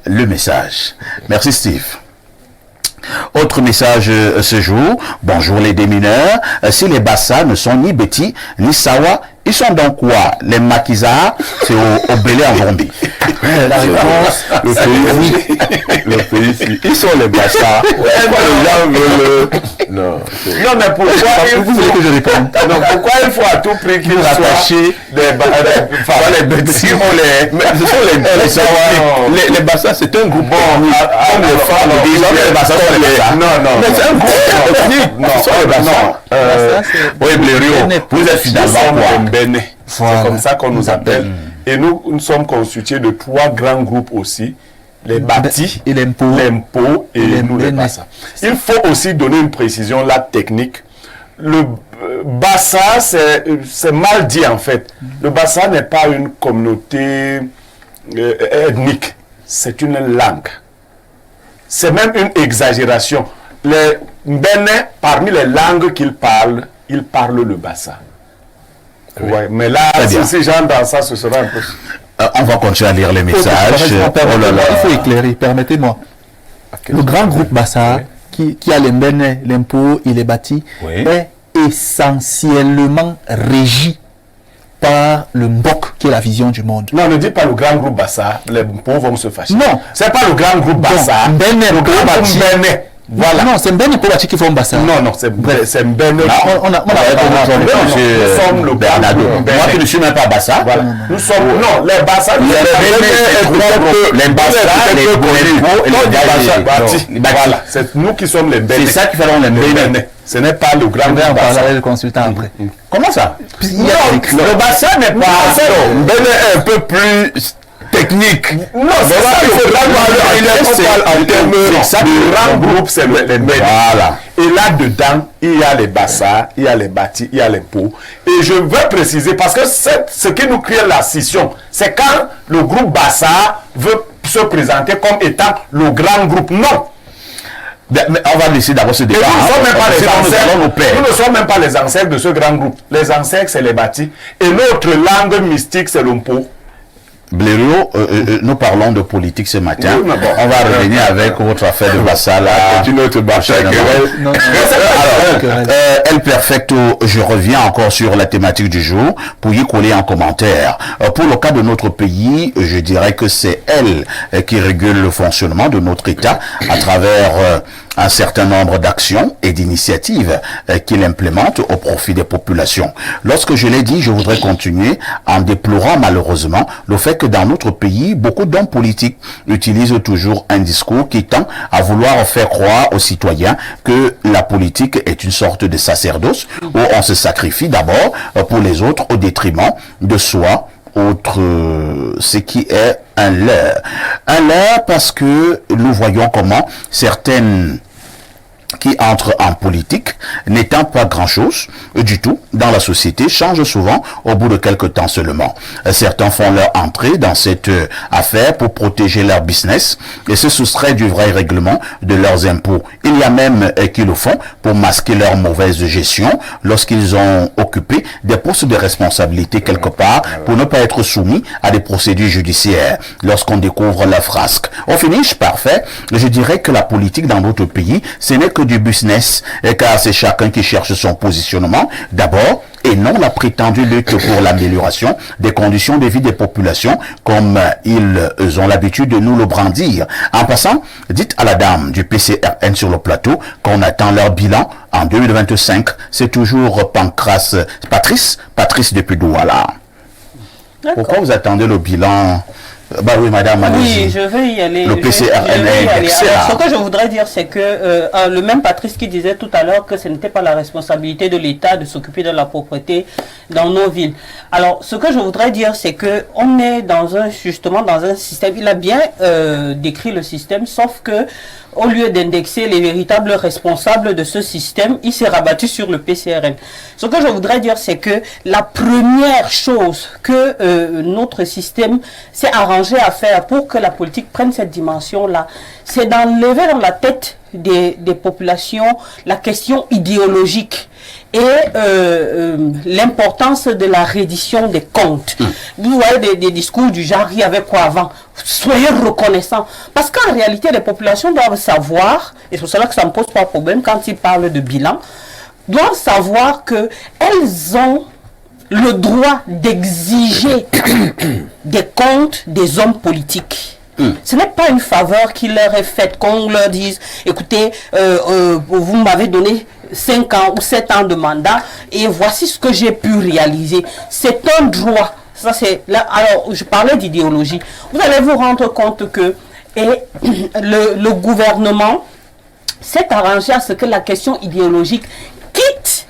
le message. Merci Steve. Autre message ce jour. Bonjour les démineurs. Si les Bassa ne sont ni Betty ni Sawa, ils sont donc quoi? Les Makiza, c'est au Bélé en Gambie. La réponse, le pays, ils sont les Bassa. Les gens veulent... Non, mais pourquoi il vous voulez que je réponde? non, pourquoi il faut à tout prix qu'ils soient rattachés les bêtises ou les... Mais ce sont les Bassa. Les Bassa, c'est un groupe. Comme les femmes, les Bassa sont les... Non. Mais c'est un groupe ethnique. Ce sont les Bassa. Oui, Blériot, vous êtes Nous finalement sommes quoi? les Béné. C'est comme ça qu'on nous appelle. Et nous sommes constitués de 3 grands groupes aussi. Les Bati, et l'Empo et nous les Bassa. Il faut aussi donner une précision là technique. Le Bassa, c'est mal dit en fait. Le Bassa n'est pas une communauté ethnique. C'est une langue. C'est même une exagération. Les Bénin, parmi les langues qu'ils parlent le Bassa. Oui. Ouais, mais là, si j'entre dans ça, ce sera un peu... On va continuer à lire les messages. Il faut éclairer, permettez-moi. Le grand groupe Bassa, qui a les Mbene, l'Empo et les Bati, est essentiellement régi par le Mbok, qui est la vision du monde. Non, ne dis pas le grand groupe Bassa, les pauvres vont se fâcher. Non. C'est pas le grand groupe Bassa. Mbene, le grand groupe Mbene. Voilà. Non, c'est Mbene et Pobati qui font Bassa. Non, c'est Mbene. On a nous sommes le Bernardo. Moi qui ne suis même pas Bassa. Voilà. Nous sommes... Non, les Bassa... Les Bassa, les Bonnepo et les Bassa. Voilà. C'est nous qui sommes les Mbene. C'est ça qui fait les Mbene. Ce n'est pas le grand groupe Bassa. On parlera le consultant après. Comment ça? Non, le Bassa n'est pas... Mbene est un peu plus... technique. Non, c'est ça qu'il faut parler en termes de grand groupe, c'est les Mbene. Voilà. Et là-dedans, il y a les Bassa, il y a les Bati, il y a les Po. Et je veux préciser, parce que ce qui nous crée la scission, c'est quand le groupe Bassa veut se présenter comme étant le grand groupe. Non. Mais on va laisser d'abord ce débat. Nous ne sommes même pas les ancêtres de ce grand groupe. Les ancêtres, c'est les Bati. Et notre langue mystique, c'est l'Ompo. Blériot, nous parlons de politique ce matin. Oui, bon, on va revenir avec votre affaire de Bassa là. Une autre bâche. El Perfecto, je reviens encore sur la thématique du jour pour y coller en commentaire. Pour le cas de notre pays, je dirais que c'est elle qui régule le fonctionnement de notre État à travers un certain nombre d'actions et d'initiatives qu'il implémente au profit des populations. Lorsque je l'ai dit, je voudrais continuer en déplorant malheureusement le fait que dans notre pays, beaucoup d'hommes politiques utilisent toujours un discours qui tend à vouloir faire croire aux citoyens que la politique est une sorte de sacerdoce où on se sacrifie d'abord pour les autres au détriment de soi, autre ce qui est un leurre. Un leurre parce que nous voyons comment certaines qui entrent en politique, n'étant pas grand-chose du tout dans la société, changent souvent au bout de quelques temps seulement. Certains font leur entrée dans cette affaire pour protéger leur business et se soustraire du vrai règlement de leurs impôts. Il y a même qui le font pour masquer leur mauvaise gestion lorsqu'ils ont occupé des postes de responsabilité quelque part pour ne pas être soumis à des procédures judiciaires. Lorsqu'on découvre leur frasque. Au finish, parfait, je dirais que la politique dans notre pays, ce n'est que du business, car c'est chacun qui cherche son positionnement d'abord et non la prétendue lutte pour l'amélioration des conditions de vie des populations comme ils ont l'habitude de nous le brandir. En passant, dites à la dame du PCRN sur le plateau qu'on attend leur bilan en 2025. C'est toujours Patrice depuis Douala. Pourquoi vous attendez le bilan? Bah oui, madame, oui, je vais y aller. Le PCRN est excellent. Ce que je voudrais dire, c'est que le même Patrice qui disait tout à l'heure que ce n'était pas la responsabilité de l'État de s'occuper de la propreté dans nos villes. Alors, ce que je voudrais dire, c'est que on est justement dans un système. Il a bien décrit le système, sauf que au lieu d'indexer les véritables responsables de ce système, il s'est rabattu sur le PCRN. Ce que je voudrais dire, c'est que la première chose que notre système s'est arrangé à faire pour que la politique prenne cette dimension-là, c'est d'enlever dans la tête des populations la question idéologique et l'importance de la reddition des comptes. Vous voyez des discours du genre, il y avait quoi avant? Soyez reconnaissants. Parce qu'en réalité, les populations doivent savoir, et c'est pour cela que ça ne me pose pas de problème quand ils parlent de bilan, doivent savoir qu'elles ont le droit d'exiger des comptes des hommes politiques. Ce n'est pas une faveur qui leur est faite, qu'on leur dise, écoutez, vous m'avez donné 5 ans ou 7 ans de mandat et voici ce que j'ai pu réaliser. C'est un droit. Ça, c'est là. Alors, je parlais d'idéologie. Vous allez vous rendre compte que le gouvernement s'est arrangé à ce que la question idéologique quitte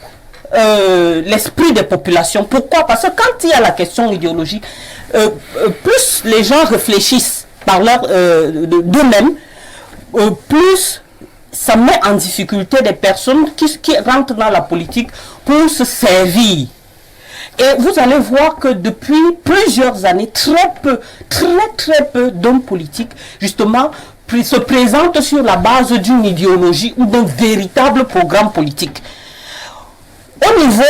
l'esprit des populations. Pourquoi? Parce que quand il y a la question idéologique, plus les gens réfléchissent par d'eux-mêmes, plus ça met en difficulté des personnes qui rentrent dans la politique pour se servir. Et vous allez voir que depuis plusieurs années, très peu d'hommes politiques, justement, se présentent sur la base d'une idéologie ou d'un véritable programme politique. Au niveau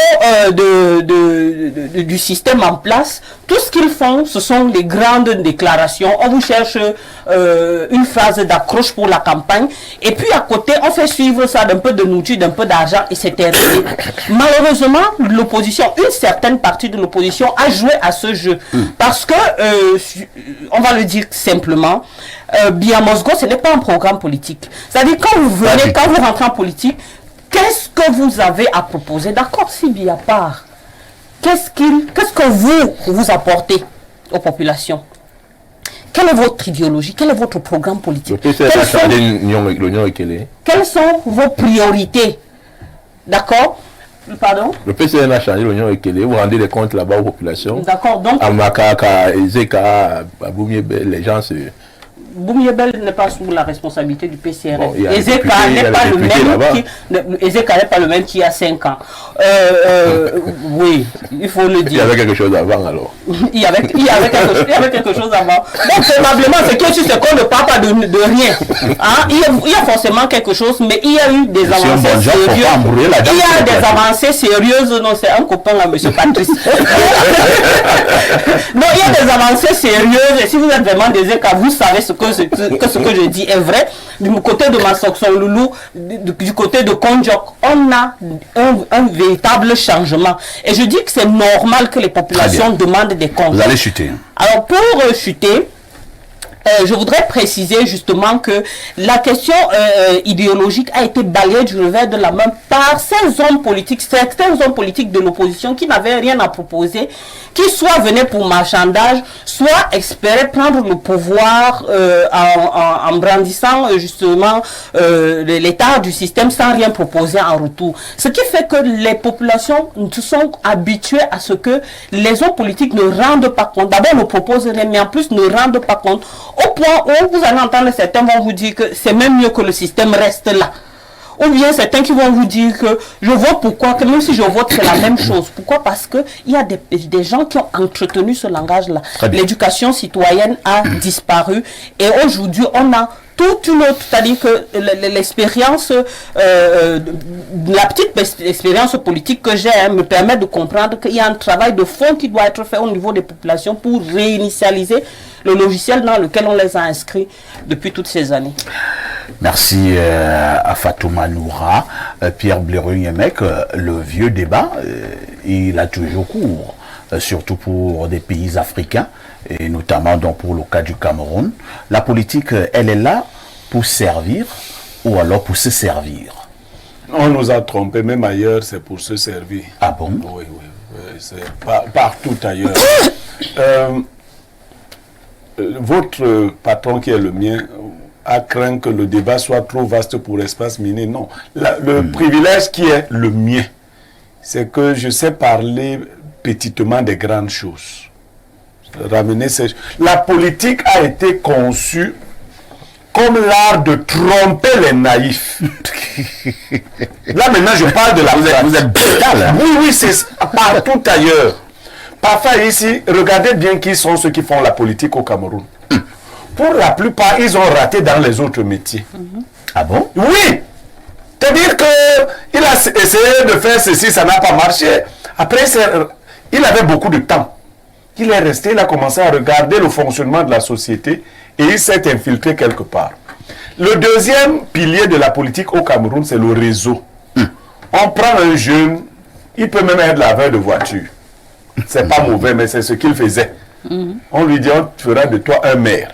du système en place, tout ce qu'ils font, ce sont les grandes déclarations. On vous cherche une phrase d'accroche pour la campagne. Et puis à côté, on fait suivre ça d'un peu de nourriture, d'un peu d'argent et c'est terminé. Malheureusement, l'opposition, une certaine partie de l'opposition a joué à ce jeu. Parce que, on va le dire simplement, Biamosgo, ce n'est pas un programme politique. C'est-à-dire quand vous rentrez en politique, qu'est-ce que vous avez à proposer? D'accord, si bien part, qu'est-ce que vous apportez aux populations? Quelle est votre idéologie? Quel est votre programme politique? Quelles sont vos priorités? D'accord? Pardon? Le PCN a changé l'Union Ekele, vous rendez des comptes là-bas aux populations. D'accord, donc... À Makaka, Ezeka, à Boumiébel, les gens se... Boumiébel n'est pas sous la responsabilité du PCRF. Bon, Ezeka n'est pas le même qui a 5 ans. Oui, il faut le dire. Il y avait quelque chose avant alors. Il y avait quelque chose avant. Donc probablement c'est que sur ce qu'on ne parle pas de rien. Hein? Il y a forcément quelque chose, mais il y a eu des avancées sérieuses. Il y a des avancées sérieuses. Non, c'est un copain à M. Patrice. Non, il y a des avancées sérieuses. Et si vous êtes vraiment des Ezeka, vous savez ce que je dis est vrai. Du côté de Massokson Loulou, du côté de Konjok, on a un véritable changement. Et je dis que c'est normal que les populations demandent des comptes. Vous allez chuter. Alors pour chuter, je voudrais préciser justement que la question idéologique a été balayée du revers de la main par ces hommes politiques, certains hommes politiques de l'opposition qui n'avaient rien à proposer, qui soit venaient pour marchandage, soit espéraient prendre le pouvoir en brandissant justement l'état du système sans rien proposer en retour. Ce qui fait que les populations se sont habituées à ce que les hommes politiques ne rendent pas compte. D'abord ne proposent rien, mais en plus ne rendent pas compte. Au point où vous allez entendre certains vont vous dire que c'est même mieux que le système reste là. Ou bien certains qui vont vous dire que je vote pourquoi, que même si je vote c'est la même chose. Pourquoi? Parce qu'il y a des gens qui ont entretenu ce langage-là. L'éducation citoyenne a disparu et aujourd'hui on a toute une autre, c'est-à-dire que l'expérience, la petite expérience politique que j'ai me permet de comprendre qu'il y a un travail de fond qui doit être fait au niveau des populations pour réinitialiser le logiciel dans lequel on les a inscrits depuis toutes ces années. Merci à Fatouma Noura. Pierre Blérou-Yemek, le vieux débat, il a toujours cours, surtout pour des pays africains, et notamment donc pour le cas du Cameroun. La politique, elle est là pour servir ou alors pour se servir? On nous a trompés, même ailleurs, c'est pour se servir. Ah bon? Oui, c'est partout ailleurs. Votre patron qui est le mien a craint que le débat soit trop vaste pour espace miné. Non. Le privilège qui est le mien, c'est que je sais parler petitement des grandes choses. La politique a été conçue comme l'art de tromper les naïfs. Là maintenant je parle de la... Vous êtes brutal. Oui, c'est partout ailleurs. Parfois ici, regardez bien qui sont ceux qui font la politique au Cameroun. Pour la plupart, ils ont raté dans les autres métiers. Ah bon? Oui. C'est-à-dire qu'il a essayé de faire ceci, ça n'a pas marché. Après, il avait beaucoup de temps. Il est resté, il a commencé à regarder le fonctionnement de la société et il s'est infiltré quelque part. Le deuxième pilier de la politique au Cameroun, c'est le réseau. On prend un jeune, il peut même être laveur de voiture. c'est pas mauvais, mais c'est ce qu'il faisait. On lui dit, on fera de toi un maire.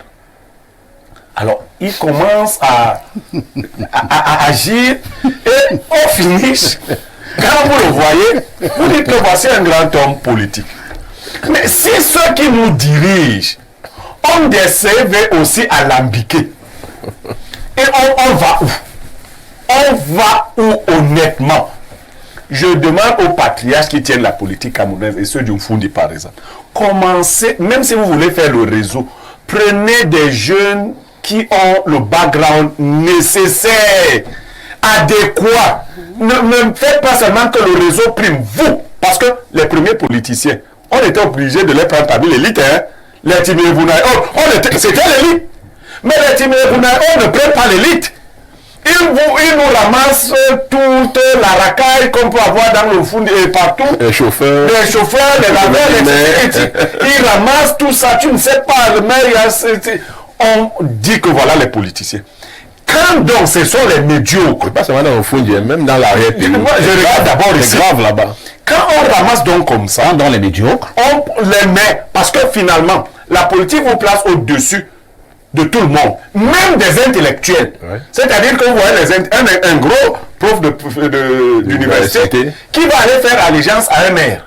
Alors, il commence à agir et au finish, quand vous le voyez, vous dites que voici un grand homme politique. Mais si ceux qui nous dirigent ont des CV aussi alambiqués, et on va où? On va où honnêtement? Je demande aux patriarches qui tiennent la politique camerounaise et ceux du Mfundi par exemple, commencez, même si vous voulez faire le réseau, prenez des jeunes qui ont le background nécessaire, adéquat. Ne faites pas seulement que le réseau prime vous, parce que les premiers politiciens, on était obligé de les prendre parmi l'élite, hein? Les Timévounaï, c'était l'élite. Mais les Timévounaï, on ne prend pas l'élite. Ils nous ramassent toute la racaille qu'on peut avoir dans le fond et partout. Les chauffeurs, les laveurs, etc. Ils ramassent tout ça, tu ne sais pas, le maire, on dit que voilà les politiciens. Quand donc ce sont les médiocres, Pas seulement dans le fond, même dans l'arrière-pays. moi je regarde d'abord ici. C'est grave là-bas. Quand on ramasse donc comme ça, Dans les médiocres, on les met, parce que finalement, la politique vous place au-dessus de tout le monde, même des intellectuels. Ouais. C'est-à-dire que vous voyez un gros prof d'université qui va aller faire allégeance à un maire.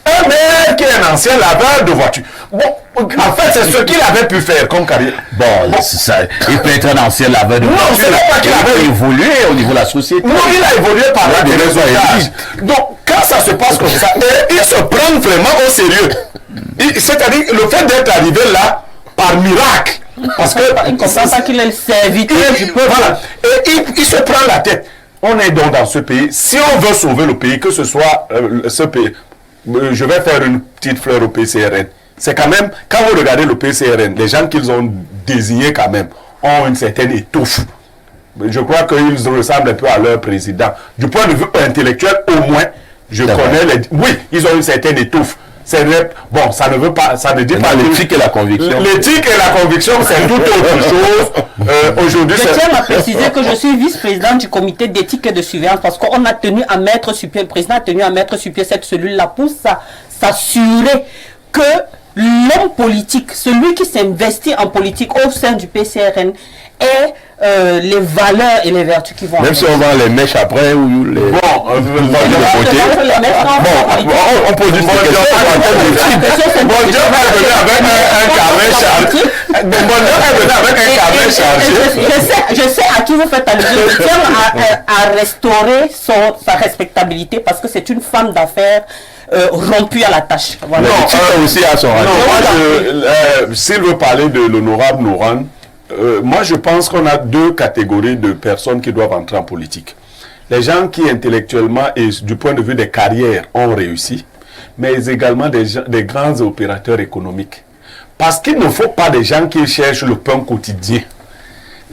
Un maire qui est un ancien laveur de voiture. Bon, en fait, c'est ce qu'il avait pu faire comme carrière. bon, c'est ça, il peut être un ancien laveur de Non, voiture, c'est pas qu'il il avait peut évoluer au niveau de la société. Non, il a évolué par là des des résultats. résultats. Donc, quand ça se passe comme ça, et il se prend vraiment au sérieux. C'est-à-dire, le fait d'être arrivé là, par miracle, parce que Il ne comprend pas qu'il est le serviteur du peuple. voilà, et il se prend la tête. On est donc dans ce pays. Si on veut sauver le pays, que ce soit ce pays, je vais faire une petite fleur au PCRN. C'est quand même, quand vous regardez le PCRN, les gens qu'ils ont désignés quand même ont une certaine étouffe. Je crois qu'ils ressemblent un peu à leur président. Du point de vue intellectuel, au moins, je connais les... Oui, ils ont une certaine étouffe. Bon, ça ne veut pas, ça ne dit pas l'éthique et la conviction. L'éthique et la conviction, c'est tout autre chose. Aujourd'hui, Je tiens à préciser que je suis vice-président du comité d'éthique et de surveillance parce qu'on a tenu à mettre sur pied, le président a tenu à mettre sur pied cette cellule-là pour s'assurer que l'homme politique, celui qui s'investit en politique au sein du PCRN, ait les valeurs et les vertus qui vont Même si on vend les mèches après ou les... bon, on produit des questions. Bon Dieu va venir avec un carnet chargé. Bon Dieu va venir avec un carnet chargé. Je sais à qui vous faites allusion. Je tiens à restaurer sa respectabilité parce que c'est une femme d'affaires rompue à la tâche. Voilà. Non, aussi à son Non, radio. moi, s'il veut parler de l'honorable Nouran, moi je pense qu'on a deux catégories de personnes qui doivent entrer en politique. Les gens qui intellectuellement et du point de vue des carrières ont réussi, mais également des grands opérateurs économiques. Parce qu'il ne faut pas des gens qui cherchent le pain quotidien.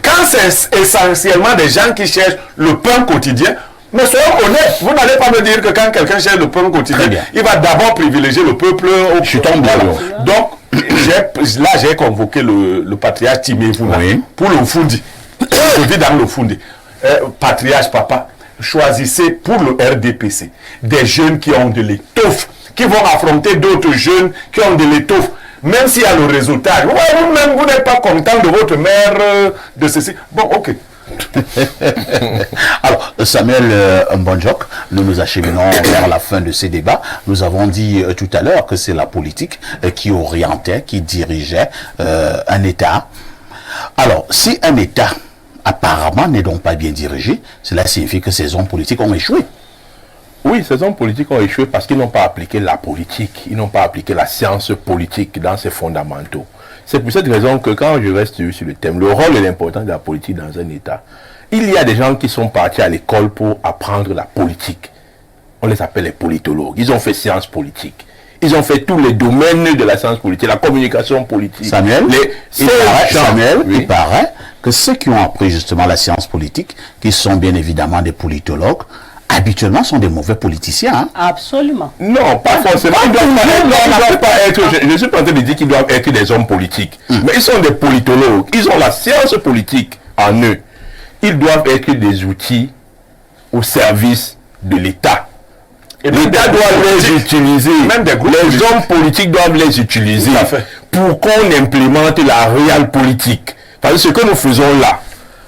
Quand c'est essentiellement des gens qui cherchent le pain quotidien, mais soyons honnêtes, vous n'allez pas me dire que quand quelqu'un cherche le pain quotidien, il va d'abord privilégier le peuple. Je suis tombé. Donc, j'ai convoqué le patriarche Timévounaï pour le Mfundi. Je vis dans le Mfundi. Patriarche papa, choisissez pour le RDPC des jeunes qui ont de l'étoffe, qui vont affronter d'autres jeunes qui ont de l'étoffe. Même s'il y a le résultat, vous-même, vous n'êtes pas content de votre mère, de ceci. Bon, ok. Alors, Samuel Mbonjok, nous acheminons vers la fin de ces débats. Nous avons dit tout à l'heure que c'est la politique qui orientait, qui dirigeait un État. Alors, si un État apparemment n'est donc pas bien dirigé, cela signifie que ces hommes politiques ont échoué. Oui, ces hommes politiques ont échoué parce qu'ils n'ont pas appliqué la politique, ils n'ont pas appliqué la science politique dans ses fondamentaux. C'est pour cette raison que quand je reste sur le thème, le rôle et l'importance de la politique dans un État, il y a des gens qui sont partis à l'école pour apprendre la politique. On les appelle les politologues. Ils ont fait sciences politiques. Ils ont fait tous les domaines de la science politique, la communication politique. Samuel, il paraît que ceux qui ont appris justement la science politique, qui sont bien évidemment des politologues, habituellement sont des mauvais politiciens. Hein? Absolument. Non, pas forcément. Ils doivent pas être, je suis pas en train de dire qu'ils doivent être des hommes politiques. Mais ils sont des politologues. Ils ont la science politique en eux. Ils doivent être des outils au service de l'État. L'État doit les utiliser. Même des groupes les hommes politiques doivent les utiliser pour qu'on implémente la réelle politique. Parce que ce que nous faisons là,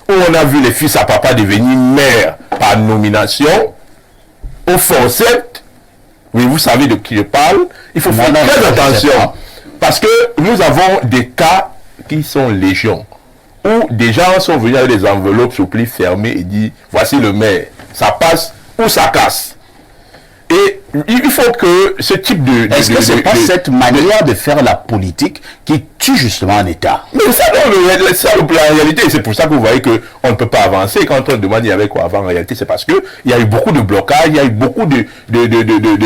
où on a vu les fils à papa devenir maires par nomination, au forceps, oui, vous savez de qui je parle, il faut faire très attention. Parce que nous avons des cas qui sont légion, où des gens sont venus avec des enveloppes sous pli fermées et disent, voici le maire, ça passe ou ça casse. Et il faut que ce type de... Est-ce que c'est pas cette manière de faire la politique qui tue justement un État? Mais ça, la réalité, c'est pour ça que vous voyez qu'on ne peut pas avancer. Quand on demande il y avait quoi avant, en réalité, c'est parce qu'il y a eu beaucoup de blocages, il y a eu beaucoup de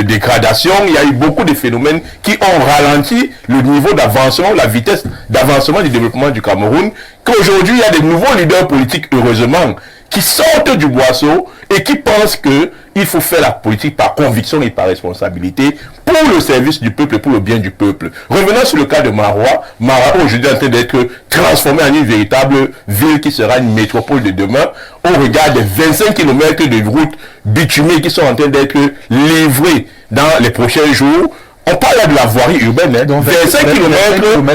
dégradation, il y a eu beaucoup de phénomènes qui ont ralenti le niveau d'avancement, la vitesse d'avancement du développement du Cameroun, qu'aujourd'hui, il y a des nouveaux leaders politiques, heureusement, qui sortent du boisseau et qui pensent qu'il faut faire la politique par conviction et par responsabilité pour le service du peuple et pour le bien du peuple. Revenons sur le cas de Maroua. Maroua aujourd'hui est en train d'être transformé en une véritable ville qui sera une métropole de demain au regard des 25 km de routes bitumées qui sont en train d'être livrées dans les prochains jours. On parle là de la voirie urbaine, hein. 25 km de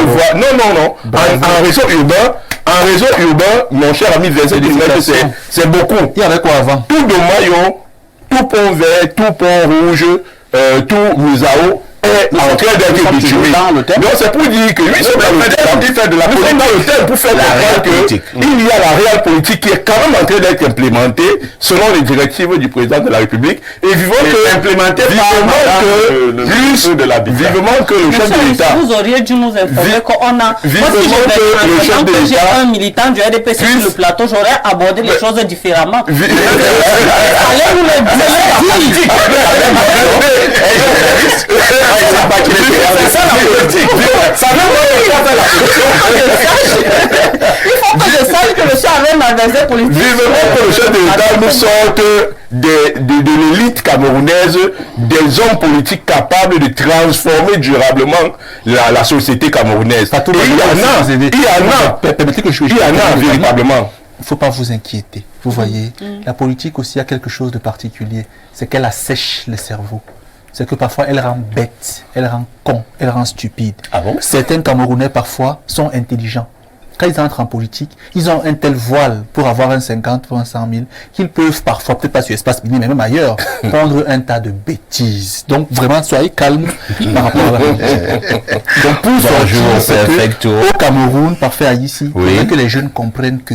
voirie. Non. En réseau urbain, mon cher ami, 25 km, c'est beaucoup. Il y avait quoi avant? Tout de Maillot, tout Pont Vert, tout Pont Rouge, tout Musao est en train d'être bitumé. Donc c'est pour dire que lui, c'est dans le thème de la politique, pour faire comprendre qu'il y a la réelle politique qui est quand même en train d'être implémentée selon les directives du président de la République. Et vivement que le chef de l'État... Vous auriez dû nous informer qu'on a... Moi, si j'ai un militant du RDPC sur le plateau, j'aurais abordé les choses différemment. Allez nous le dire. C'est ça la politique. Il faut que je sache que le chef avait un adversaire politique. Vivement que le chef de l'État nous sorte de l'élite camerounaise, des hommes politiques capables de transformer durablement la société camerounaise. Il y en a véritablement. Il ne faut pas vous inquiéter. Vous voyez, la politique aussi a quelque chose de particulier. C'est qu'elle assèche le cerveau. C'est que parfois elle rend bête, elle rend con, elle rend stupide. Ah bon? Certains Camerounais parfois sont intelligents. Quand ils entrent en politique, ils ont un tel voile pour avoir un 50 ou un 100 000 qu'ils peuvent parfois, peut-être pas sur Espace Mini, mais même ailleurs, prendre un tas de bêtises. Donc vraiment, soyez calmes par rapport à la politique. Donc pour sortir, au Cameroun, parfait ici, il faut que les jeunes comprennent que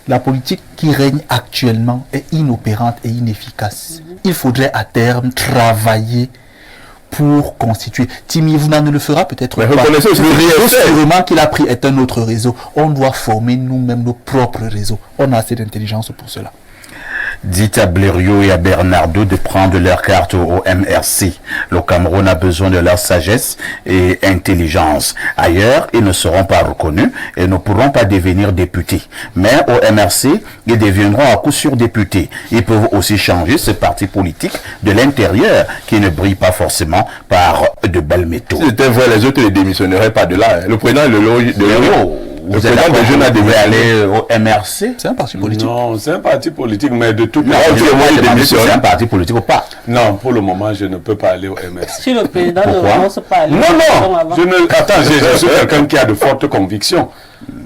la politique qui règne actuellement est inopérante et inefficace. Il faudrait à terme travailler pour constituer. Timi Vouna ne le fera peut-être pas. Le réseau qu'il a pris est un autre réseau. On doit former nous-mêmes nos propres réseaux. On a assez d'intelligence pour cela. Dites à Blériot et à Bernardo de prendre leur carte au MRC. Le Cameroun a besoin de leur sagesse et intelligence. Ailleurs, ils ne seront pas reconnus et ne pourront pas devenir députés. Mais au MRC, ils deviendront à coup sûr députés. Ils peuvent aussi changer ce parti politique de l'intérieur qui ne brille pas forcément par de belles méthodes. Si c'était vrai, les autres ne démissionneraient pas de là. Le président vous êtes d'accord que je devais aller au MRC? C'est un parti politique. Non, c'est un parti politique, mais de toute manière, c'est un parti politique ou pas? Non, pour le moment, je ne peux pas aller au MRC. Si le président ne renonce pas à aller. Non, attends, je suis quelqu'un qui a de fortes convictions.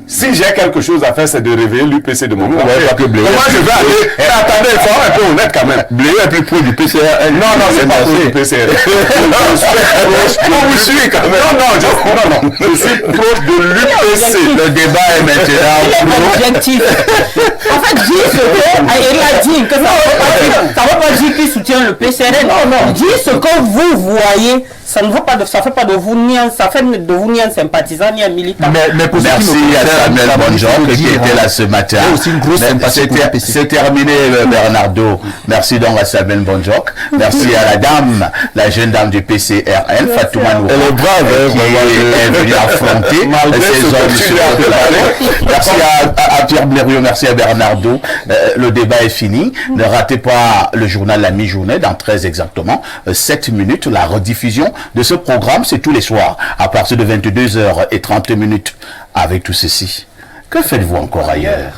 Si j'ai quelque chose à faire, c'est de réveiller l'UPC de mon côté. Comment je vais aller? Attendez, il faut être un peu honnête quand même. Blériot est plus pro du PCR. Non, c'est pas pro du PCR. Je suis quand même. Non, je suis proche de l'UPC. Le débat est maintenant. Objectif. En fait, dis ce que il a dit. Que ça ne veut pas dire qu'il soutient le PCRN. Non. Dis ce que vous voyez. Ça ne fait pas de vous ni un sympathisant ni un militant. Mais merci à Samuel Bonjoc qui était là ce matin. C'est terminé, Bernardo. Merci donc à Samuel Bonjoc. Merci à la dame, la jeune dame du PCRN, Fatouma Noura. Elle est brave, qui est venue affronter ces hommes. Merci à Pierre Blériot, merci à Bernardo. Le débat est fini. Ne ratez pas le journal La Mi-Journée dans 13 exactement 7 minutes. La rediffusion de ce programme, c'est tous les soirs à partir de 22h30 avec tout ceci. Que faites-vous encore ailleurs?